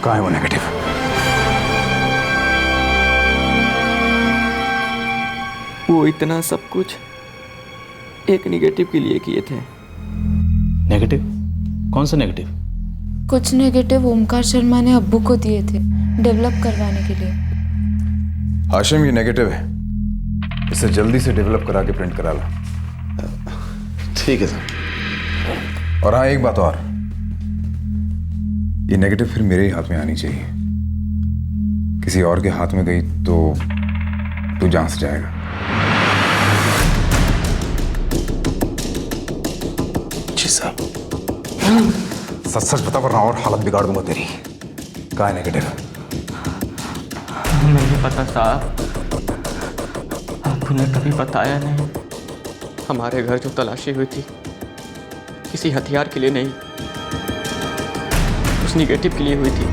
कहाँ है वो नेगेटिव? वो इतना सब कुछ एक नेगेटिव के लिए किए थे। नेगेटिव? कौन सा नेगेटिव? कुछ नेगेटिव ओमकार शर्मा ने अब्बू को दिए थे डेवलप करवाने के लिए। हाशिम ये नेगेटिव है, इसे जल्दी से डेवलप करा के प्रिंट करा ला। ठीक है सर। और हाँ एक बात और, ये नेगेटिव फिर मेरे ही हाथ में आनी चाहिए। किसी और के हाथ में गई तो तू जान से जाएगा। जी साहब। सच सच बता वरना और हालत बिगाड़ दूंगा तेरी। कहाँ है नेगेटिव? हमें नहीं पता साहब, आपने कभी बताया नहीं। हमारे घर जो तलाशी हुई थी किसी हथियार के लिए नहीं, उस नेगेटिव के लिए हुई थी।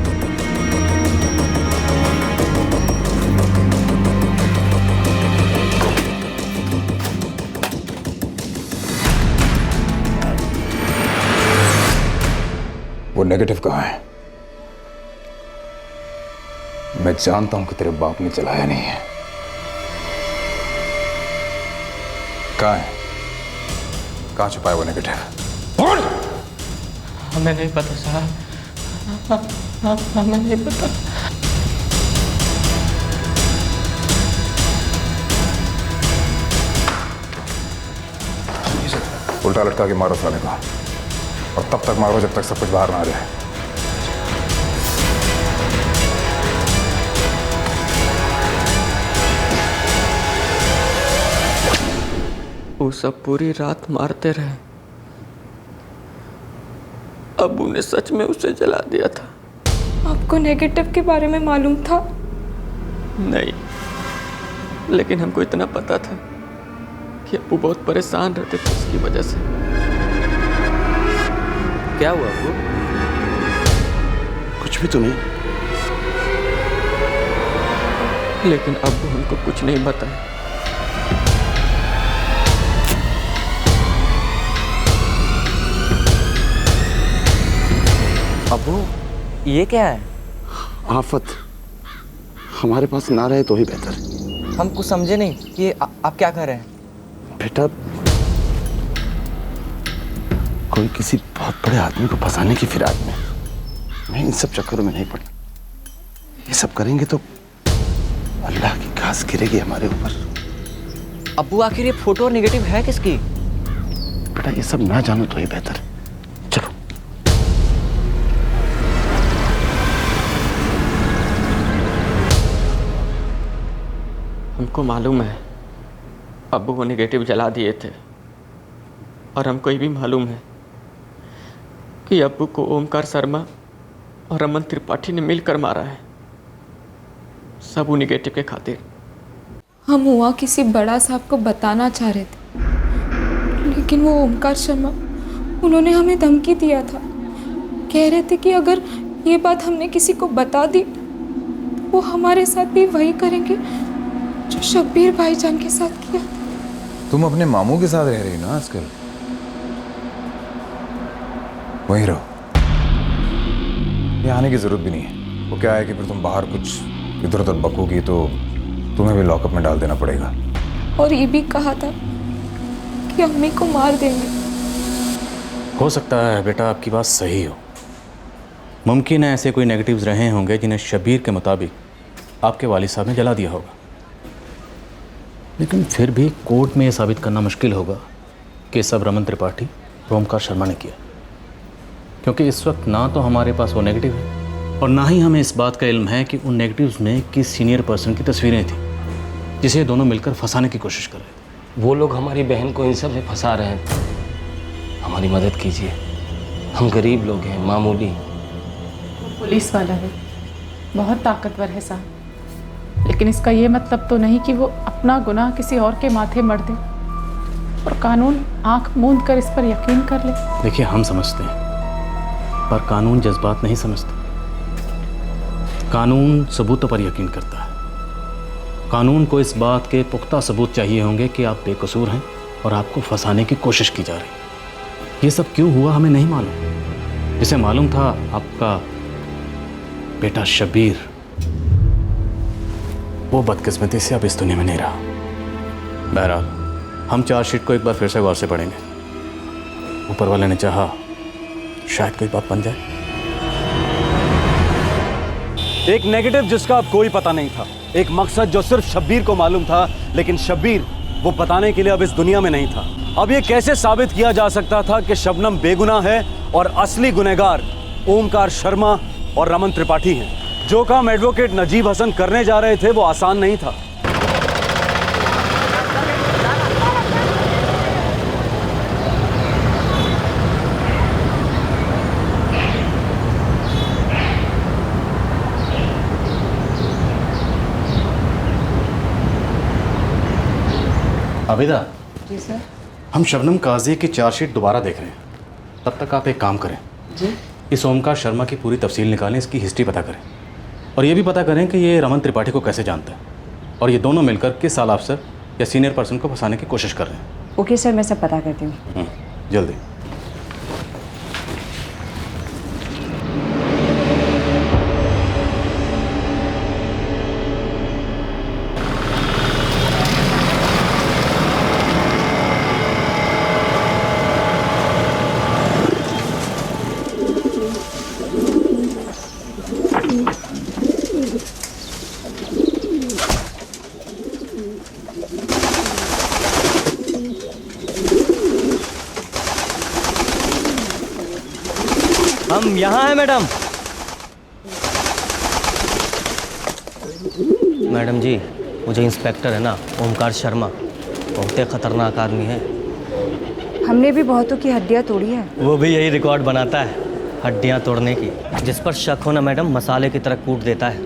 वो नेगेटिव कहाँ है? मैं जानता हूं कि तेरे बाप ने चलाया नहीं है। कहाँ है? कहाँ छुपा है वो नेगेटिव? हमें नहीं पता साहब, हमें नहीं पता। उल्टा लटका के मारो साले को, और तब तक मारो जब तक सब कुछ बाहर ना आ जाए। वो सब पूरी रात मारते रहे। अब्बू ने सच में उसे जला दिया था। आपको नेगेटिव के बारे में मालूम था? नहीं, लेकिन हमको इतना पता था कि अब्बू बहुत परेशान रहते थे उसकी वजह से। क्या हुआ अब्बू? कुछ भी तो नहीं। लेकिन अब्बू हमको कुछ नहीं बताया। अब्बू ये क्या है? आफत हमारे पास ना रहे तो ही बेहतर। हम कुछ समझे नहीं, ये आप क्या कर रहे हैं? बेटा कोई किसी बहुत बड़े आदमी को फंसाने की फिराक में। मैं इन सब चक्करों में नहीं पड़ा। ये सब करेंगे तो अल्लाह की घास गिरेगी हमारे ऊपर। अब्बू आखिर ये फोटो नेगेटिव है किसकी? बेटा ये सब ना जानो तो ही बेहतर है। चलो। हमको मालूम है अब्बू वो नेगेटिव जला दिए थे, और हमको ये भी मालूम है कि अब्बू को ओमकार शर्मा और रमन त्रिपाठी ने मिलकर मारा है, सब वो नेगेटिव के खातिर। हम हुआ किसी बड़ा साहब को बताना चाह रहे थे, लेकिन वो ओमकार शर्मा उन्होंने हमें धमकी दिया था। कह रहे थे कि अगर ये बात हमने किसी को बता दी तो वो हमारे साथ भी वही करेंगे जो शब्बीर भाईजान के साथ किया। तुम अपने मामू के साथ रह रही ना आजकल, वहीं रहो, ये आने की जरूरत भी नहीं है। वो क्या है कि फिर तुम बाहर कुछ इधर उधर बकोगी तो तुम्हें भी लॉकअप में डाल देना पड़ेगा। और ये भी कहा था कि अम्मी को मार देंगे। हो सकता है बेटा आपकी बात सही हो, मुमकिन है ऐसे कोई नेगेटिव्स रहे होंगे जिन्हें शब्बीर के मुताबिक आपके वालिद साहब ने जला दिया होगा, लेकिन फिर भी कोर्ट में ये साबित करना मुश्किल होगा कि सब रमन त्रिपाठी और ओमकार शर्मा ने किया, क्योंकि इस वक्त ना तो हमारे पास वो नेगेटिव है और ना ही हमें इस बात का इल्म है कि उन नेगेटिव्स में किस सीनियर पर्सन की तस्वीरें थी जिसे दोनों मिलकर फंसाने की कोशिश कर रहे थे। वो लोग हमारी बहन को इन सब में फंसा रहे हैं, हमारी मदद कीजिए, हम गरीब लोग हैं, मामूली। पुलिस वाला है, बहुत ताकतवर है साहब, लेकिन इसका ये मतलब तो नहीं कि वो अपना गुनाह किसी और के माथे मढ़ दे और कानून आंख मूंद कर इस पर यकीन कर ले। देखिए हम समझते हैं, पर कानून जज्बात नहीं समझता। कानून सबूतों पर यकीन करता है। कानून को इस बात के पुख्ता सबूत चाहिए होंगे कि आप बेकसूर हैं और आपको फंसाने की कोशिश की जा रही है। ये सब क्यों हुआ हमें नहीं मालूम। जिसे मालूम था आपका बेटा शब्बीर, वो बदकिस्मती से अब इस दुनिया में नहीं रहा। बहरहाल हम चार्जशीट को एक बार फिर से गौर से पढ़ेंगे। ऊपर वाले ने चाहा शायद कोई बात बन जाए। एक नेगेटिव जिसका अब कोई पता नहीं था, एक मकसद जो सिर्फ शब्बीर को मालूम था, लेकिन शब्बीर वो बताने के लिए अब इस दुनिया में नहीं था। अब ये कैसे साबित किया जा सकता था कि शबनम बेगुनाह है और असली गुनहगार ओमकार शर्मा और रमन त्रिपाठी हैं। जो काम एडवोकेट नजीब हसन करने जा रहे थे वो आसान नहीं था। आबिदा जी सर। हम शबनम काजी की चार्जशीट दोबारा देख रहे हैं, तब तक आप एक काम करें, जी इस ओमकार शर्मा की पूरी तफसील निकालें, इसकी हिस्ट्री पता करें और ये भी पता करें कि ये रमन त्रिपाठी को कैसे जानता है और ये दोनों मिलकर किस साल अफसर या सीनियर पर्सन को फंसाने की कोशिश कर रहे हैं। ओके सर, मैं सब पता करती हूँ। जल्दी। हम यहाँ हैं मैडम। मैडम जी, मुझे इंस्पेक्टर है ना ओमकार शर्मा, बहुत ही खतरनाक आदमी है। हमने भी बहुतों की हड्डियाँ तोड़ी है। वो भी यही रिकॉर्ड बनाता है, हड्डियाँ तोड़ने की। जिस पर शक हो ना मैडम, मसाले की तरह कूट देता है।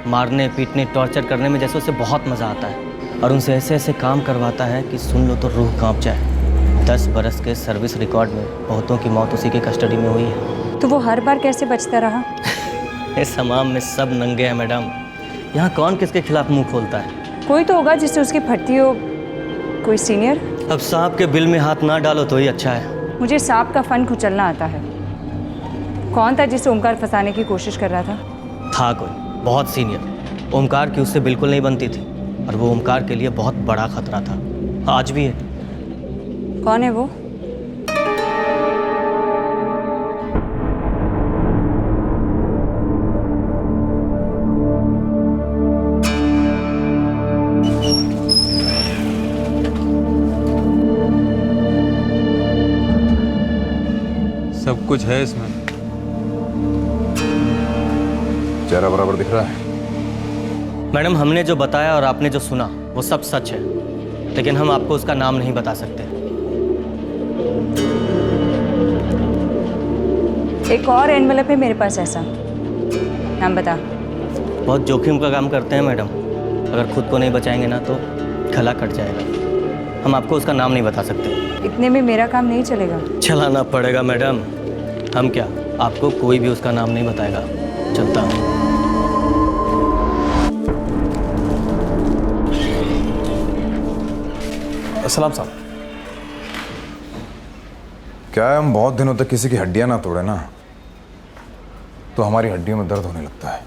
मारने पीटने टॉर्चर करने में जैसे उसे बहुत मज़ा आता है और उनसे ऐसे ऐसे काम करवाता है कि सुन लो तो रूह कांप जाए। 10 बरस के सर्विस रिकॉर्ड में बहुतों की मौत उसी के कस्टडी में हुई है। तो वो हर बार कैसे बचता रहा? इस हमाम में सब नंगे हैं मैडम, यहाँ कौन किसके खिलाफ मुंह खोलता है? कोई तो होगा जिससे उसकी फटती हो, कोई सीनियर। अब सांप के बिल में हाथ ना डालो तो ही अच्छा है। मुझे सांप का फन कुचलना आता है। कौन था जिसे ओमकार फंसाने की कोशिश कर रहा था? था कोई बहुत सीनियर, ओमकार की उससे बिल्कुल नहीं बनती थी और वो ओमकार के लिए बहुत बड़ा खतरा था, आज भी है। कौन है वो? कुछ है इसमें। चेहरा बराबर दिख रहा है। मैडम, हमने जो बताया और आपने जो सुना वो सब सच है, लेकिन हम आपको उसका नाम नहीं बता सकते। एक और एनवेलप है मेरे पास ऐसा। नाम बता। बहुत जोखिम का काम करते हैं मैडम, अगर खुद को नहीं बचाएंगे ना तो गला कट जाएगा। हम आपको उसका नाम नहीं बता सकते। इतने में मेरा काम नहीं चलेगा। चलाना पड़ेगा मैडम। हम क्या, आपको कोई भी उसका नाम नहीं बताएगा। चलता हूँ। सलाम साहब। क्या है, हम बहुत दिनों तक किसी की हड्डियां ना तोड़े ना, तो हमारी हड्डियों में दर्द होने लगता है।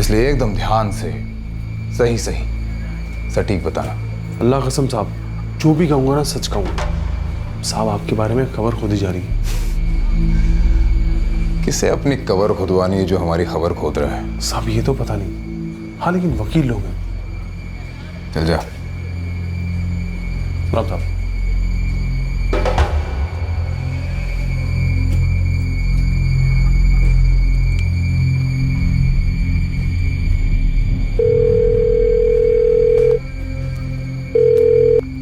इसलिए एकदम ध्यान से सही सही सटीक बताना। अल्लाह कसम साहब, जो भी कहूँगा ना सच कहूँगा। साहब आपके बारे में खबर खोदी जा रही है। किसे अपनी कबर खुदवानी है जो हमारी खबर खोद रहा है? साहब ये तो पता नहीं। हाँ लेकिन वकील लोग हैं। चल जा। राम साहब।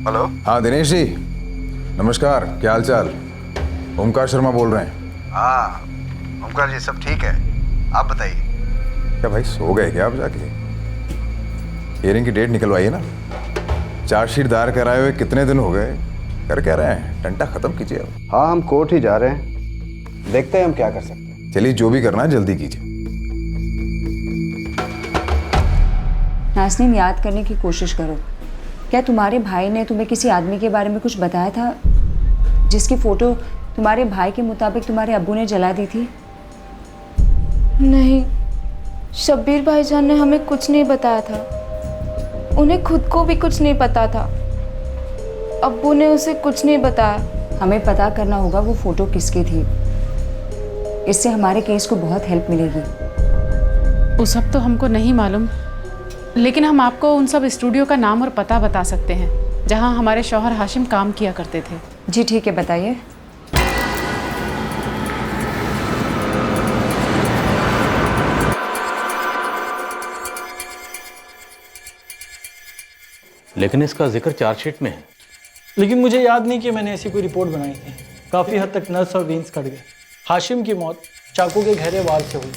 हेलो। हाँ दिनेश जी, नमस्कार। क्या हाल चाल? ओमकार शर्मा बोल रहे हैं। हाँ ओमकार जी, सब ठीक है। आप बताइए। क्या भाई सो गए क्या आप जाके? हियरिंग की डेट निकलवाई है ना? चार्जशीट दायर कराए हुए कितने दिन हो गए? कर क्या रहे हैं? टंटा खत्म कीजिए अब। हाँ हम कोर्ट ही जा रहे हैं, देखते हैं हम क्या कर सकते हैं। चलिए जो भी करना है जल्दी कीजिए। नाज़नीन, याद करने की कोशिश करो। क्या तुम्हारे भाई ने तुम्हें किसी आदमी के बारे में कुछ बताया था जिसकी फ़ोटो तुम्हारे भाई के मुताबिक तुम्हारे अब्बू ने जला दी थी? नहीं, शब्बीर भाईजान ने हमें कुछ नहीं बताया था। उन्हें खुद को भी कुछ नहीं पता था। अब्बू ने उसे कुछ नहीं बताया। हमें पता करना होगा वो फ़ोटो किसकी थी। इससे हमारे केस को बहुत हेल्प मिलेगी। वो सब तो हमको नहीं मालूम, लेकिन हम आपको उन सब स्टूडियो का नाम और पता बता सकते हैं जहां हमारे शौहर हाशिम काम किया करते थे। जी ठीक है, बताइए। लेकिन इसका जिक्र चार्जशीट में है। लेकिन मुझे याद नहीं कि मैंने ऐसी कोई रिपोर्ट बनाई थी। काफ़ी हद तक नर्स और वीन्स कट गए। हाशिम की मौत चाकू के गहरे वार से हुई।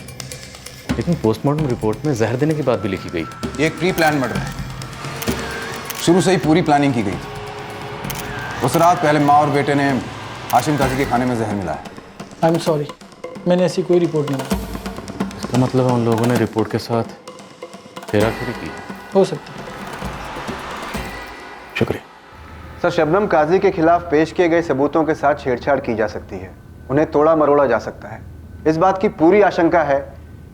लेकिन पोस्टमार्टम रिपोर्ट में जहर देने की बात भी लिखी गई। ये एक प्री प्लान मर्डर है। शुरू से ही पूरी प्लानिंग की गई थी। उस रात पहले माँ और बेटे ने हाशिम काजी के खाने में जहर मिलाया। आई एम सॉरी, मैंने ऐसी कोई रिपोर्ट नहीं बनाई। इसका मतलब है उन लोगों ने रिपोर्ट के साथ हेराफेरी की। हो सकता है। शुक्रिया सर। शबनम काजी के खिलाफ पेश किए गए सबूतों के साथ छेड़छाड़ की जा सकती है, उन्हें तोड़ा मरोड़ा जा सकता है। इस बात की पूरी आशंका है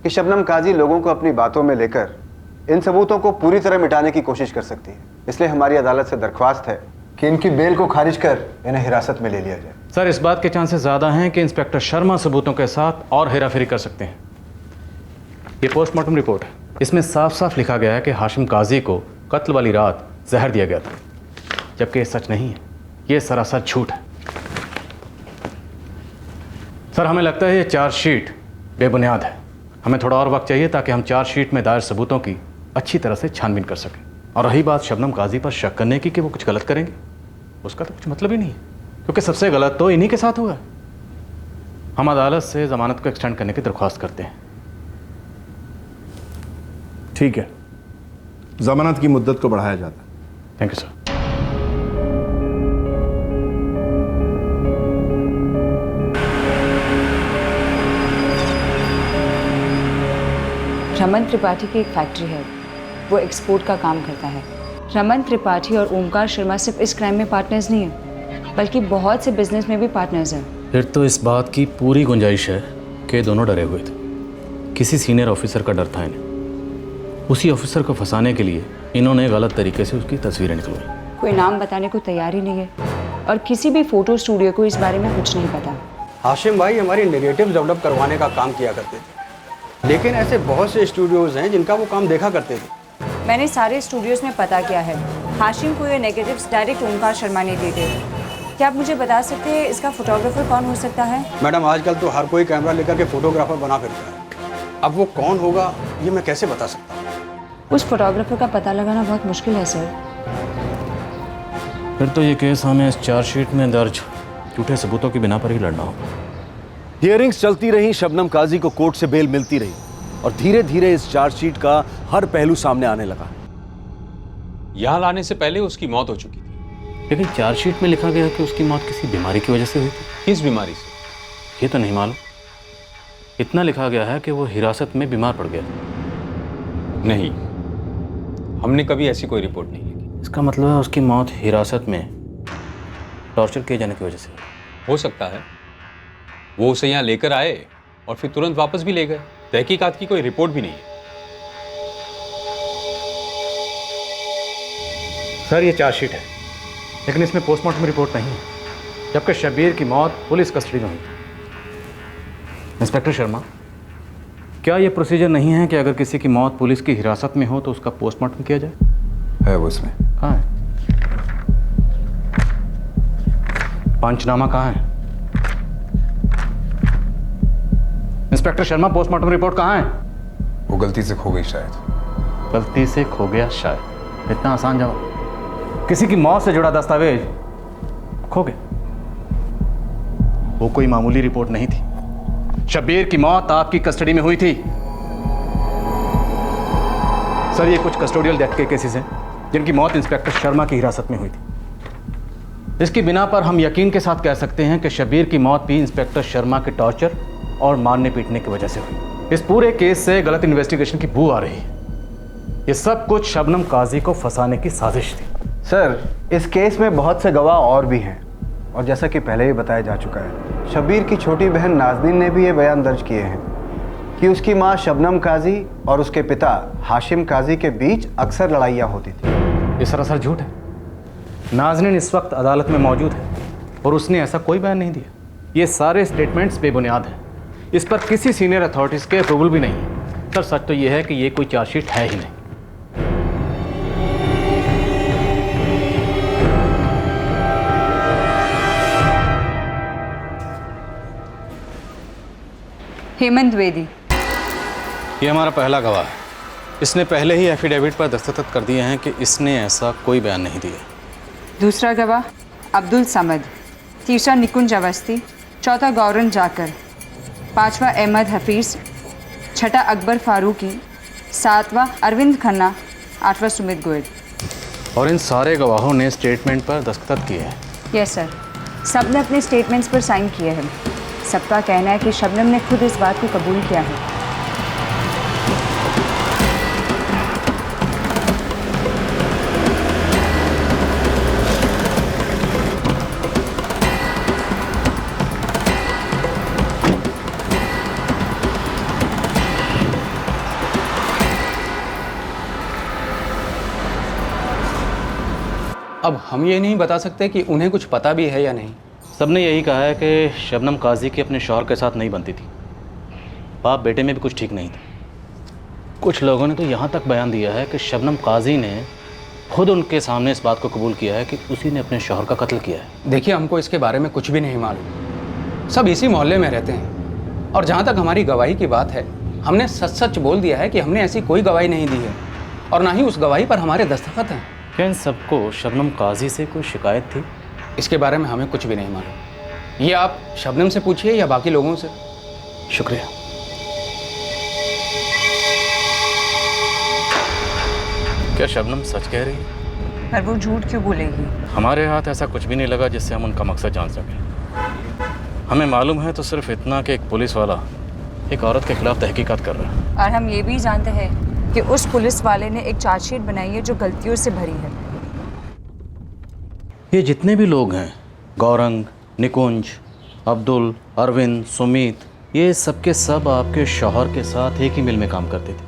कि शबनम काजी लोगों को अपनी बातों में लेकर इन सबूतों को पूरी तरह मिटाने की कोशिश कर सकती है। इसलिए हमारी अदालत से दरख्वास्त है कि इनकी बेल को खारिज कर इन्हें हिरासत में ले लिया जाए। सर, इस बात के चांसेस ज़्यादा हैं कि इंस्पेक्टर शर्मा सबूतों के साथ और हेराफेरी कर सकते हैं। ये पोस्टमार्टम रिपोर्ट है, इसमें साफ साफ लिखा गया है कि हाशिम काजी को कत्ल वाली रात जहर दिया गया था, जबकि ये सच नहीं है। ये सरासर झूठ है। सर, हमें लगता है ये चार्जशीट बेबुनियाद है। हमें थोड़ा और वक्त चाहिए ताकि हम चार्जशीट में दायर सबूतों की अच्छी तरह से छानबीन कर सकें। और रही बात शबनम काजी पर शक करने की कि वो कुछ गलत करेंगे, उसका तो कुछ मतलब ही नहीं है, क्योंकि सबसे गलत तो इन्हीं के साथ हुआ है। हम अदालत से जमानत को एक्सटेंड करने की दरख्वास्त करते हैं। ठीक है, जमानत की मुद्दत को बढ़ाया जाता है। Thank you sir. Raman Tripathi की एक फैक्ट्री है, वो एक्सपोर्ट का काम करता है। रमन त्रिपाठी और ओमकार शर्मा सिर्फ इस क्राइम में पार्टनर्स नहीं हैं, बल्कि बहुत से बिजनेस में भी पार्टनर्स हैं। फिर तो इस बात की पूरी गुंजाइश है कि दोनों डरे हुए थे। किसी सीनियर ऑफिसर का डर था इन्हें। उसी ऑफिसर को फंसाने के लिए इन्होंने गलत तरीके से उसकी तस्वीरें निकलवाई। कोई नाम बताने को तैयार ही नहीं है और किसी भी फोटो स्टूडियो को इस बारे में कुछ नहीं पता। हाशिम भाई हमारी नेगेटिव डेवलप करवाने का काम किया करते थे, लेकिन ऐसे बहुत से स्टूडियोज़ हैं जिनका वो काम देखा करते थे। मैंने सारे स्टूडियोज में पता किया है। हाशिम को ये नेगेटिव्स डायरेक्ट ओमकार शर्मा ने दिए थे। क्या आप मुझे बता सकते हैं इसका फोटोग्राफर कौन हो सकता है? मैडम आजकल तो हर कोई कैमरा लेकर के फोटोग्राफर बना फिरता है। अब वो कौन होगा ये मैं कैसे बता सकता हूँ? उस फोटोग्राफर का पता लगाना बहुत मुश्किल है सर। फिर तो ये केस हमें इस चार्जशीट में दर्ज झूठे सबूतों की बिना पर ही लड़ना होगा। हियरिंग्स चलती रही, शबनम काजी को कोर्ट से बेल मिलती रही और धीरे धीरे इस चार्जशीट का हर पहलू सामने आने लगा। यहाँ लाने से पहले उसकी मौत हो चुकी थी। लेकिन चार्जशीट में लिखा गया कि उसकी मौत किसी बीमारी की वजह से हुई थी। किस बीमारी से? ये तो नहीं मालूम। इतना लिखा गया है कि वो हिरासत में बीमार पड़ गया। नहीं, हमने कभी ऐसी कोई रिपोर्ट नहीं लिखी। इसका मतलब है उसकी मौत हिरासत में टॉर्चर किए जाने की वजह से हो सकता है। वो उसे यहाँ लेकर आए और फिर तुरंत वापस भी ले गए। तहकीकात की कोई रिपोर्ट भी नहीं है। सर ये चार्जशीट है, लेकिन इसमें पोस्टमार्टम रिपोर्ट नहीं है, जबकि शब्बीर की मौत पुलिस कस्टडी में हुई। इंस्पेक्टर शर्मा, क्या ये प्रोसीजर नहीं है कि अगर किसी की मौत पुलिस की हिरासत में हो तो उसका पोस्टमार्टम किया जाए? है वो इसमें। कहाँ है? पंचनामा कहाँ है? इंस्पेक्टर शर्मा, पोस्टमार्टम रिपोर्ट कहाँ है? वो गलती से खो गई शायद। गलती से खो गया शायद, इतना आसान जवाब। किसी की मौत से जुड़ा दस्तावेज खो गया, वो कोई मामूली रिपोर्ट नहीं थी। शब्बीर की मौत आपकी कस्टडी में हुई थी। सर ये कुछ कस्टोडियल डेथ के केसेस हैं जिनकी मौत इंस्पेक्टर शर्मा की हिरासत में हुई थी। इसकी बिना पर हम यकीन के साथ कह सकते हैं कि शब्बीर की मौत भी इंस्पेक्टर शर्मा के टॉर्चर और मारने पीटने की वजह से हुई। इस पूरे केस से गलत इन्वेस्टिगेशन की बू आ रही है। ये सब कुछ शबनम काजी को फंसाने की साजिश थी। सर इस केस में बहुत से गवाह और भी हैं, और जैसा कि पहले ही बताया जा चुका है, शब्बीर की छोटी बहन नाज़नीन ने भी ये बयान दर्ज किए हैं कि उसकी मां शबनम काजी और उसके पिता हाशिम काजी के बीच अक्सर लड़ाइयाँ होती थी। ये सरासर झूठ है। नाज़नीन इस वक्त अदालत में मौजूद है और उसने ऐसा कोई बयान नहीं दिया। ये सारे स्टेटमेंट्स बेबुनियाद हैं। इस पर किसी सीनियर अथॉरिटीज़ के अप्रूवल भी नहीं है। सर सच तो ये है कि ये कोई चार्जशीट है ही नहीं। हेमंत द्विवेदी, ये हमारा पहला गवाह है। इसने पहले ही एफिडेविट पर दस्तखत कर दिए हैं कि इसने ऐसा कोई बयान नहीं दिया। दूसरा गवाह अब्दुल समद, तीसरा निकुंज अवस्थी, चौथा गौरन जाकर, पांचवा अहमद हफीज़, छठा अकबर फारूकी, सातवां अरविंद खन्ना, आठवां सुमित गोयल। और इन सारे गवाहों ने स्टेटमेंट पर दस्तखत किए हैं। यस सर, सब ने अपने स्टेटमेंट्स पर साइन किए हैं। सबका कहना है कि शबनम ने खुद इस बात को कबूल किया है। अब हम ये नहीं बता सकते कि उन्हें कुछ पता भी है या नहीं। सबने यही कहा है कि शबनम काजी की अपने शौहर के साथ नहीं बनती थी। बाप बेटे में भी कुछ ठीक नहीं था। कुछ लोगों ने तो यहाँ तक बयान दिया है कि शबनम काजी ने खुद उनके सामने इस बात को कबूल किया है कि उसी ने अपने शौहर का कत्ल किया है। देखिए, हमको इसके बारे में कुछ भी नहीं मालूम। सब इसी मोहल्ले में रहते हैं और जहाँ तक हमारी गवाही की बात है, हमने सच सच बोल दिया है कि हमने ऐसी कोई गवाही नहीं दी है और ना ही उस गवाही पर हमारे दस्तखत हैं। क्या इन सबको शबनम काजी से कोई शिकायत थी? इसके बारे में हमें कुछ भी नहीं मालूम। ये आप शबनम से पूछिए या बाकी लोगों से। शुक्रिया। क्या शबनम सच कह रही है? पर वो झूठ क्यों बोलेगी? हमारे हाथ ऐसा कुछ भी नहीं लगा जिससे हम उनका मकसद जान सकें। हमें मालूम है तो सिर्फ इतना कि एक पुलिस वाला एक औरत के खिलाफ तहकीकात कर रहा है। और हम ये भी जानते हैं कि उस पुलिस वाले ने एक चार्जशीट बनाई है जो गलतियों से भरी है। ये जितने भी लोग हैं, गौरंग, निकुंज, अब्दुल, अरविंद, सुमित, ये सबके सब आपके शौहर के साथ एक ही मिल में काम करते थे,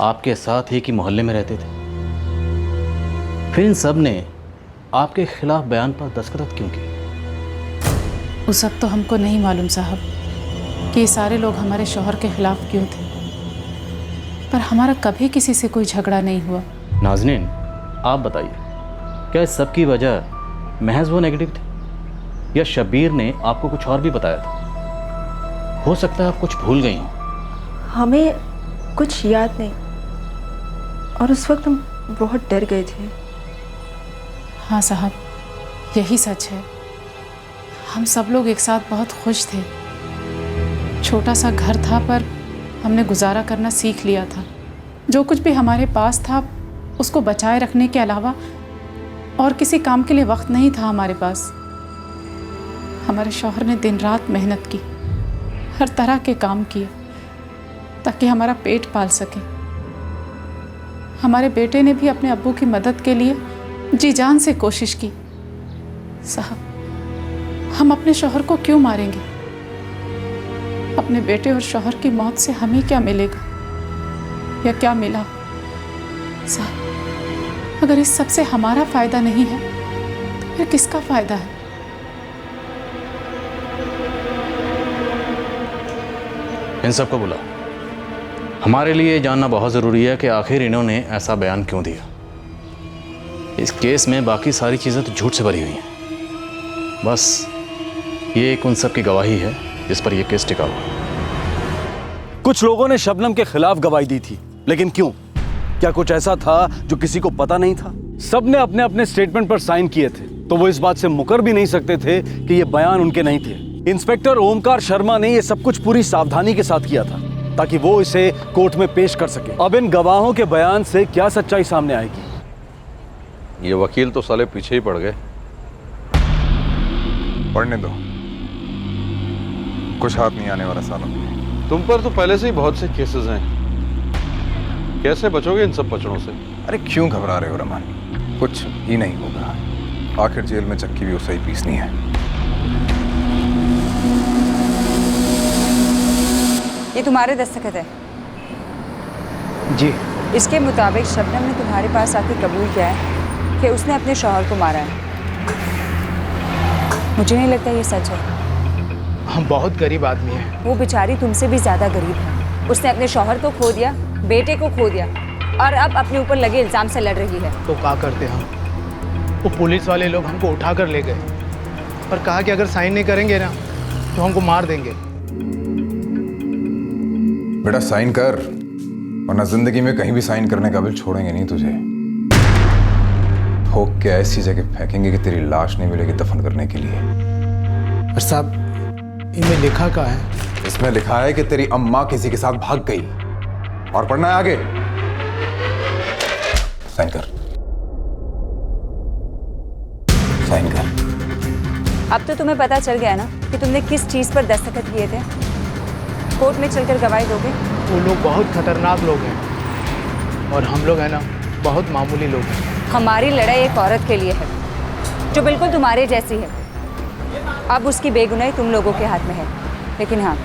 आपके साथ एक ही मोहल्ले में रहते थे। फिर इन सब ने आपके खिलाफ बयान पर दस्तखत क्यों किए? वो सब तो हमको नहीं मालूम साहब कि ये सारे लोग हमारे शौहर के खिलाफ क्यों थे, पर हमारा कभी किसी से कोई झगड़ा नहीं हुआ। नाज़नीन, आप बताइए, क्या इस सब की वजह महज वो नेगेटिव थे? या शब्बीर ने आपको कुछ और भी बताया था? हो सकता है आप कुछ भूल गई हो। हमें कुछ याद नहीं और उस वक्त हम बहुत डर गए थे। हाँ साहब, यही सच है। हम सब लोग एक साथ बहुत खुश थे। छोटा सा घर था पर हमने गुजारा करना सीख लिया था। जो कुछ भी हमारे पास था उसको बचाए रखने के अलावा और किसी काम के लिए वक्त नहीं था हमारे पास। हमारे शौहर ने दिन रात मेहनत की, हर तरह के काम किए ताकि हमारा पेट पाल सके। हमारे बेटे ने भी अपने अब्बू की मदद के लिए जी जान से कोशिश की। साहब, हम अपने शौहर को क्यों मारेंगे? अपने बेटे और शौहर की मौत से हमें क्या मिलेगा या क्या मिला? साहब, अगर इस सब से हमारा फायदा नहीं है तो फिर किसका फायदा है? इन सबको बुला। हमारे लिए ये जानना बहुत ज़रूरी है कि आखिर इन्होंने ऐसा बयान क्यों दिया। इस केस में बाकी सारी चीज़ें तो झूठ से भरी हुई हैं। बस ये एक उन सब की गवाही है जिस पर यह केस टिका हुआ। कुछ लोगों ने शबनम के खिलाफ गवाही दी थी, लेकिन क्यों? क्या कुछ ऐसा था जो किसी को पता नहीं था? सबने अपने अपने स्टेटमेंट पर साइन किए थे, तो वो इस बात से मुकर भी नहीं सकते थे कि ये बयान उनके नहीं थे। इंस्पेक्टर ओमकार शर्मा ने ये सब कुछ पूरी सावधानी के साथ किया था ताकि वो इसे कोर्ट में पेश कर सके। अब इन गवाहों के बयान से क्या सच्चाई सामने आएगी? ये वकील तो साले पीछे ही पड़ गए। पढ़ने दो, कुछ हाथ नहीं आने वाला सालों। तुम पर तो पहले से ही बहुत से केसेस हैं, कैसे बचोगे इन सब पचड़ों से? अरे क्यों घबरा रहे हो रमन? कुछ ही नहीं होगा। आखिर जेल में चक्की भी उसे ही पीसनी है। ये तुम्हारे दस्तखत है? जी। इसके मुताबिक शबनम ने तुम्हारे पास आके कबूल किया है कि उसने अपने शौहर को मारा है। मुझे नहीं लगता ये सच है। हम बहुत गरीब आदमी हैं। वो बेचारी तुमसे भी ज्यादा गरीब है। उसने अपने शौहर को खो दिया, बेटे को खो दिया और अब अपने ऊपर लगे इल्जाम से लड़ रही है। तो क्या करते हम? वो पुलिस वाले लोग हमको उठा कर ले गए और कहा कि अगर साइन नहीं करेंगे ना तो हमको मार देंगे। बेटा साइन कर, वरना जिंदगी में कहीं भी साइन करने काबिल छोड़ेंगे नहीं तुझे। ठोक के ऐसी जगह फेंकेंगे कि तेरी लाश नहीं मिलेगी दफन करने के लिए। पर साहब, इनमें लिखा क्या है? इसमें लिखा है कि तेरी अम्मा किसी के साथ भाग गई। और पढ़ना है आगे। साइन कर, साइन कर। अब तो तुम्हें पता चल गया ना कि तुमने किस चीज पर दस्तखत किए थे। कोर्ट में चलकर गवाही दोगे? वो लोग बहुत खतरनाक लोग हैं और हम लोग हैं ना बहुत मामूली लोग हैं। हमारी लड़ाई एक औरत के लिए है जो बिल्कुल तुम्हारे जैसी है। अब उसकी बेगुनाही तुम लोगों के हाथ में है, लेकिन हाँ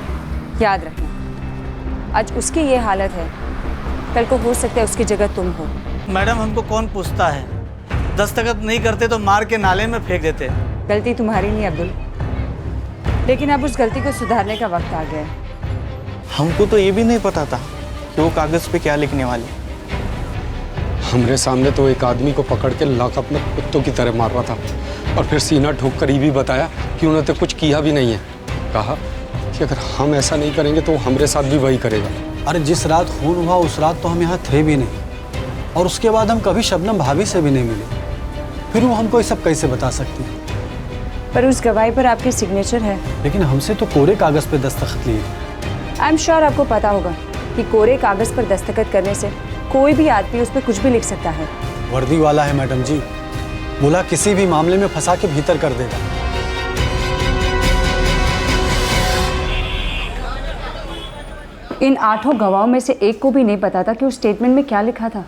याद रखना, आज उसकी ये हालत है, कल को हो सकता है उसकी जगह तुम हो। मैडम, हमको कौन पूछता है? दस्तखत नहीं करते तो मार के नाले में फेंक देते। गलती तुम्हारी नहीं अब्दुल, लेकिन अब उस गलती को सुधारने का वक्त आ गया है। हमको तो ये भी नहीं पता था कि वो कागज पे क्या लिखने वाले। हमरे सामने तो एक आदमी को पकड़ के लॉकअप में कुत्तों की तरह मार रहा था और फिर सीना ठोक कर ये भी बताया कि उन्होंने तो कुछ किया भी नहीं है। कहा कि अगर हम ऐसा नहीं करेंगे तो हमरे साथ भी वही करेगा। अरे जिस रात खून हुआ उस रात तो हम यहाँ थे भी नहीं, और उसके बाद हम कभी शबनम भाभी से भी नहीं मिले। फिर वो हमको ये सब कैसे बता सकती है? पर उस गवाही पर आपकी सिग्नेचर है। लेकिन हमसे तो कोरे कागज पे दस्तखत लिए। आई एम श्योर आपको पता होगा कि कोरे कागज पर दस्तखत करने से कोई भी आदमी उस पर कुछ भी लिख सकता है। वर्दी वाला है मैडम जी, बोला किसी भी मामले में फंसा के भीतर कर देगा। इन 8 गवाहों में से एक को भी नहीं पता था कि उस स्टेटमेंट में क्या लिखा था।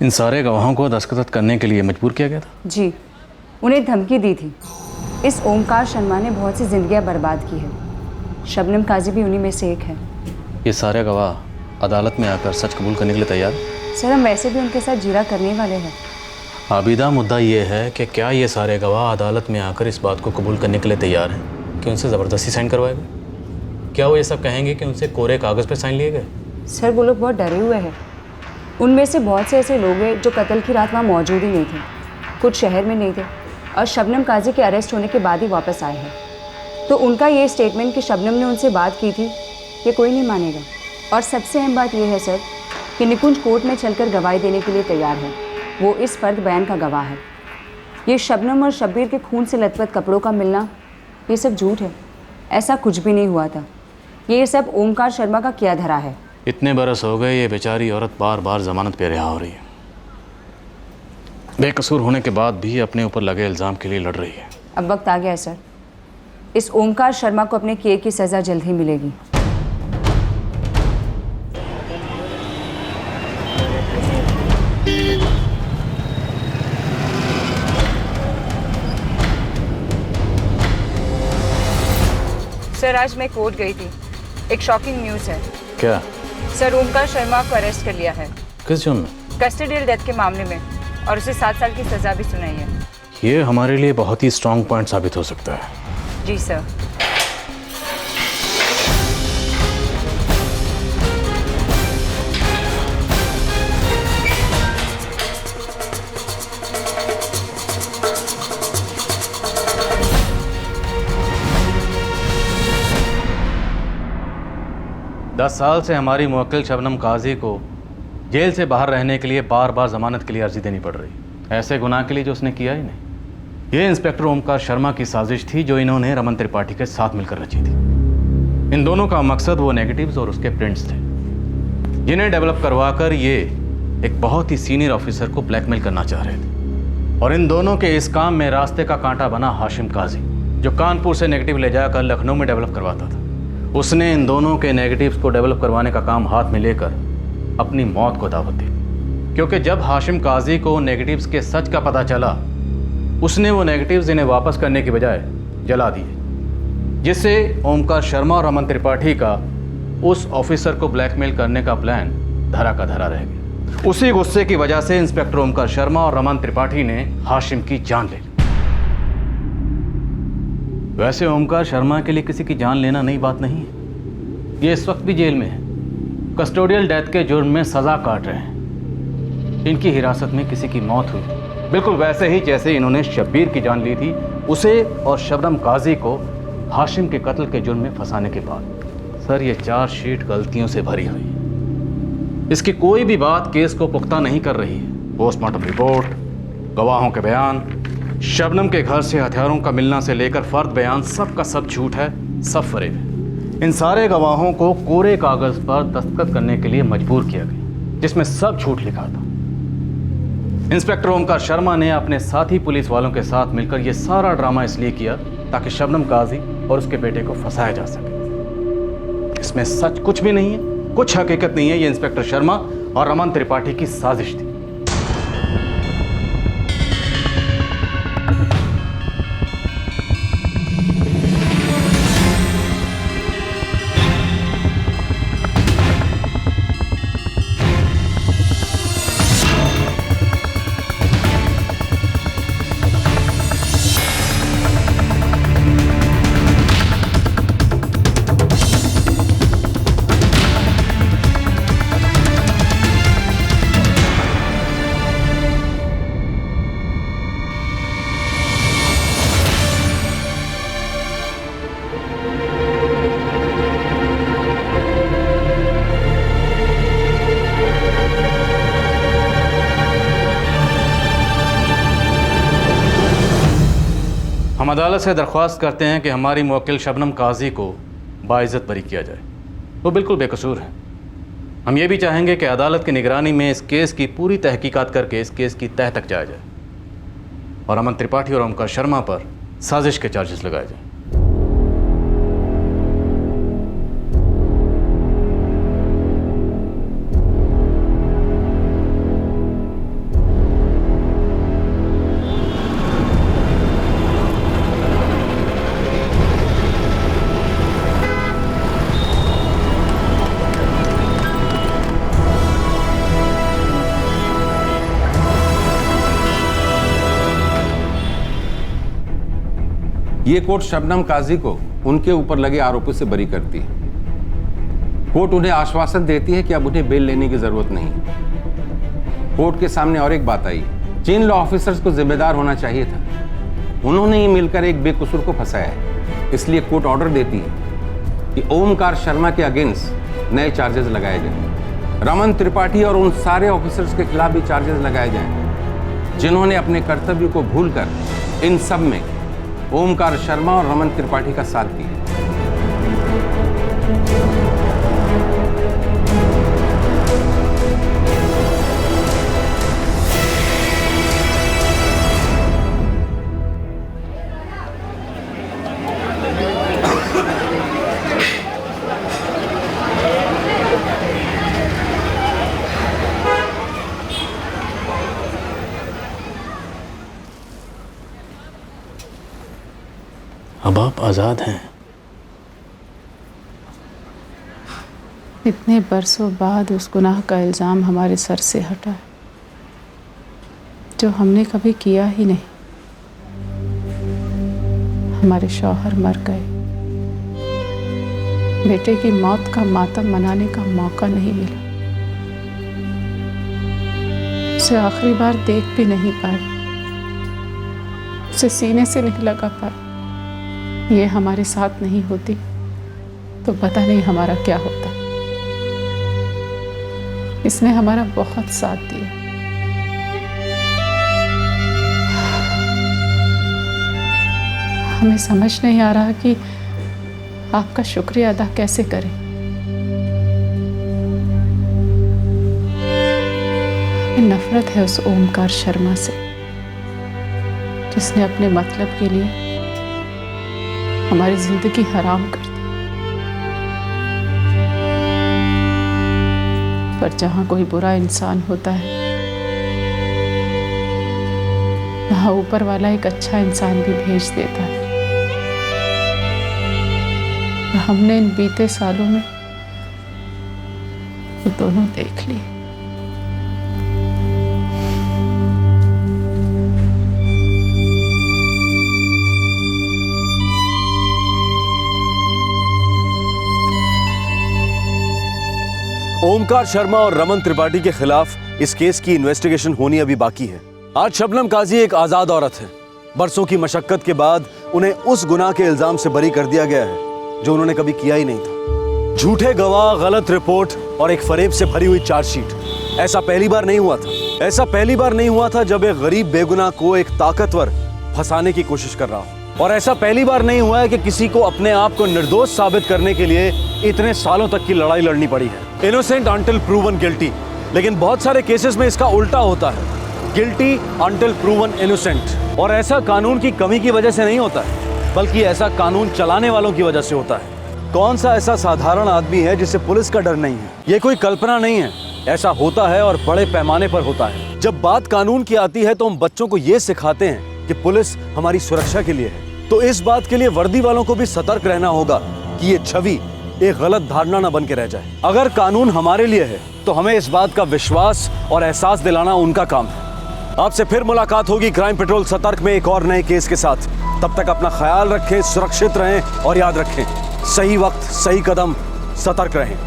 इन सारे गवाहों को दस्तखत करने के लिए मजबूर किया गया था? जी, उन्हें धमकी दी थी। इस ओमकार शर्मा ने बहुत सी जिंदगियां बर्बाद की है। शबनम काजी भी उन्हीं में से एक है। ये सारे गवाह अदालत में आकर सच कबूल करने के लिए तैयार? सर, हम वैसे भी उनके साथ जीरा करने वाले हैं। आबिदा, मुद्दा ये है कि क्या ये सारे गवाह अदालत में आकर इस बात को कबूल करने के लिए तैयार हैं कि उनसे ज़बरदस्ती साइन करवाए गए? क्या वो ये सब कहेंगे कि उनसे कोरे कागज़ पर साइन लिए गए? सर, वो लोग बहुत डरे हुए हैं। उनमें से बहुत से ऐसे लोग हैं जो कत्ल की रात वहाँ मौजूद ही नहीं थे। कुछ शहर में नहीं थे और शबनम काजी के अरेस्ट होने के बाद ही वापस आए हैं। तो उनका ये स्टेटमेंट कि शबनम ने उनसे बात की थी, ये कोई नहीं मानेगा। और सबसे अहम बात यह है सर कि निकुंज कोर्ट में चलकर गवाही देने के लिए तैयार है। वो इस फर्द बयान का गवाह है। ये शबनम और शब्बीर के खून से लथपथ कपड़ों का मिलना, ये सब झूठ है। ऐसा कुछ भी नहीं हुआ था। ये सब ओमकार शर्मा का किया धरा है। इतने बरस हो गए, ये बेचारी औरत बार बार जमानत पे रिहा हो रही है। बेकसूर होने के बाद भी अपने ऊपर लगे इल्ज़ाम के लिए लड़ रही है। अब वक्त आ गया है सर, इस ओमकार शर्मा को अपने किए की सज़ा जल्द ही मिलेगी। सर आज मैं कोर्ट गई थी, एक शॉकिंग न्यूज़ है। क्या? सर ओमकार शर्मा को अरेस्ट कर लिया है। किस जुर्म में? कस्टडियल डेथ के मामले में, और उसे 7 साल की सज़ा भी सुनाई है। ये हमारे लिए बहुत ही स्ट्रॉन्ग पॉइंट साबित हो सकता है। जी सर। दस साल से हमारी मुवक्किल शबनम काजी को जेल से बाहर रहने के लिए बार बार जमानत के लिए अर्जी देनी पड़ रही, ऐसे गुनाह के लिए जो उसने किया ही नहीं। ये इंस्पेक्टर ओमकार शर्मा की साजिश थी जो इन्होंने रमन त्रिपाठी के साथ मिलकर रची थी। इन दोनों का मकसद वो नेगेटिव्स और उसके प्रिंट्स थे, जिन्हें डेवलप करवाकर ये एक बहुत ही सीनियर ऑफिसर को ब्लैकमेल करना चाह रहे थे। और इन दोनों के इस काम में रास्ते का कांटा बना हाशिम काजी, जो कानपुर से नेगेटिव ले जाकर लखनऊ में डेवलप करवाता था। उसने इन दोनों के नेगेटिव्स को डेवलप करवाने का काम हाथ में लेकर अपनी मौत को दावत दी, क्योंकि जब हाशिम काजी को नेगेटिव्स के सच का पता चला, उसने वो नेगेटिव्स इन्हें वापस करने की बजाय जला दिए, जिससे ओमकार शर्मा और रमन त्रिपाठी का उस ऑफिसर को ब्लैकमेल करने का प्लान धरा का धरा रह गया। उसी गुस्से की वजह से इंस्पेक्टर ओमकार शर्मा और रमन त्रिपाठी ने हाशिम की जान ले ली। वैसे ओमकार शर्मा के लिए किसी की जान लेना नई बात नहीं है। ये इस वक्त भी जेल में है, कस्टोडियल डेथ के जुर्म में सज़ा काट रहे हैं। इनकी हिरासत में किसी की मौत हुई, बिल्कुल वैसे ही जैसे इन्होंने शब्बीर की जान ली थी, उसे और शबनम काजी को हाशिम के कत्ल के जुर्म में फंसाने के बाद। सर ये चार्जशीट गलतियों से भरी हुई है। इसकी कोई भी बात केस को पुख्ता नहीं कर रही है। पोस्टमार्टम रिपोर्ट, गवाहों के बयान, शबनम के घर से हथियारों का मिलना से लेकर फर्द बयान, सब का सब झूठ है, सब फरेब है। इन सारे गवाहों को कोरे कागज पर दस्तखत करने के लिए मजबूर किया गया, जिसमें सब झूठ लिखा था। इंस्पेक्टर ओमकार शर्मा ने अपने साथी पुलिस वालों के साथ मिलकर यह सारा ड्रामा इसलिए किया ताकि शबनम काजी और उसके बेटे को फंसाया जा सके। इसमें सच कुछ भी नहीं है, कुछ हकीकत नहीं है। ये इंस्पेक्टर शर्मा और रमन त्रिपाठी की साजिश थी। हम अदालत से दरख्वास्त करते हैं कि हमारी मुवक्किल शबनम काजी को बाइज्जत बरी किया जाए। वो बिल्कुल बेकसूर है। हम ये भी चाहेंगे कि अदालत की निगरानी में इस केस की पूरी तहकीकात करके इस केस की तह तक जाया जाए और रमन त्रिपाठी और ओमकार शर्मा पर साजिश के चार्जेस लगाए जाए। ये कोर्ट शबनम काजी को उनके ऊपर लगे आरोपों से बरी करती है। कोर्ट उन्हें आश्वासन देती है कि अब उन्हें बेल लेने की जरूरत नहीं। कोर्ट के सामने और एक बात आई, जिन लॉ ऑफिसर्स को जिम्मेदार होना चाहिए था उन्होंने ही मिलकर एक बेकसूर को फंसाया है। इसलिए कोर्ट ऑर्डर देती है कि ओमकार शर्मा के अगेंस्ट नए चार्जेस लगाए जाएं। रमन त्रिपाठी और उन सारे ऑफिसर्स के खिलाफ भी चार्जेस लगाए जाएं जिन्होंने अपने कर्तव्य को भूलकर इन सब में ओमकार शर्मा और रमन त्रिपाठी का साथ दिया। अब आप आज़ाद हैं। इतने बरसों बाद उस गुनाह का इल्ज़ाम हमारे सर से हटा जो हमने कभी किया ही नहीं। हमारे शौहर मर गए, बेटे की मौत का मातम मनाने का मौका नहीं मिला, उसे आखिरी बार देख भी नहीं पाए, उसे सीने से नहीं लगा पाए। ये हमारे साथ नहीं होती तो पता नहीं हमारा क्या होता। इसने हमारा बहुत साथ दिया। हमें समझ नहीं आ रहा कि आपका शुक्रिया अदा कैसे करें। हमें नफरत है उस ओमकार शर्मा से जिसने अपने मतलब के लिए हमारी जिंदगी हराम कर दी। पर जहां कोई बुरा इंसान होता है वहां ऊपर वाला एक अच्छा इंसान भी भेज देता है। और हमने इन बीते सालों में वो दोनों देख लिए। ओमकार शर्मा और रमन त्रिपाठी के खिलाफ इस केस की इन्वेस्टिगेशन होनी अभी बाकी है। आज शबनम काजी एक आजाद औरत है। बरसों की मशक्कत के बाद उन्हें उस गुनाह के इल्जाम से बरी कर दिया गया है जो उन्होंने कभी किया ही नहीं था। झूठे गवाह, गलत रिपोर्ट और एक फरेब से भरी हुई चार्जशीट। ऐसा पहली बार नहीं हुआ था। ऐसा पहली बार नहीं हुआ था जब एक गरीब बेगुनाह को एक ताकतवर फंसाने की कोशिश कर रहा हो। और ऐसा पहली बार नहीं हुआ है कि किसी को अपने आप को निर्दोष साबित करने के लिए इतने सालों तक की लड़ाई लड़नी पड़ी है। Innocent until proven guilty. लेकिन बहुत सारे केसेस में इसका उल्टा होता है, गिल्टी अंटिल प्रूवन इनोसेंट। और ऐसा कानून की कमी की वजह से नहीं होता है, बल्कि ऐसा कानून चलाने वालों की वजह से होता है। कौन सा ऐसा साधारण आदमी है जिसे पुलिस का डर नहीं है? ये कोई कल्पना नहीं है, ऐसा होता है और बड़े पैमाने पर होता है। जब बात कानून की आती है तो हम बच्चों को ये सिखाते हैं कि पुलिस हमारी सुरक्षा के लिए है। तो इस बात के लिए वर्दी वालों को भी सतर्क रहना होगा कि ये छवि एक गलत धारणा न बन के रह जाए। अगर कानून हमारे लिए है तो हमें इस बात का विश्वास और एहसास दिलाना उनका काम है। आपसे फिर मुलाकात होगी क्राइम पेट्रोल सतर्क में एक और नए केस के साथ। तब तक अपना ख्याल रखें, सुरक्षित रहें और याद रखें, सही वक्त सही कदम, सतर्क रहें।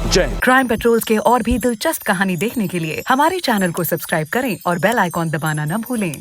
जय हिंद। क्राइम पेट्रोल के और भी दिलचस्प कहानी देखने के लिए हमारे चैनल को सब्सक्राइब करें और बेल आइकॉन दबाना न भूलें।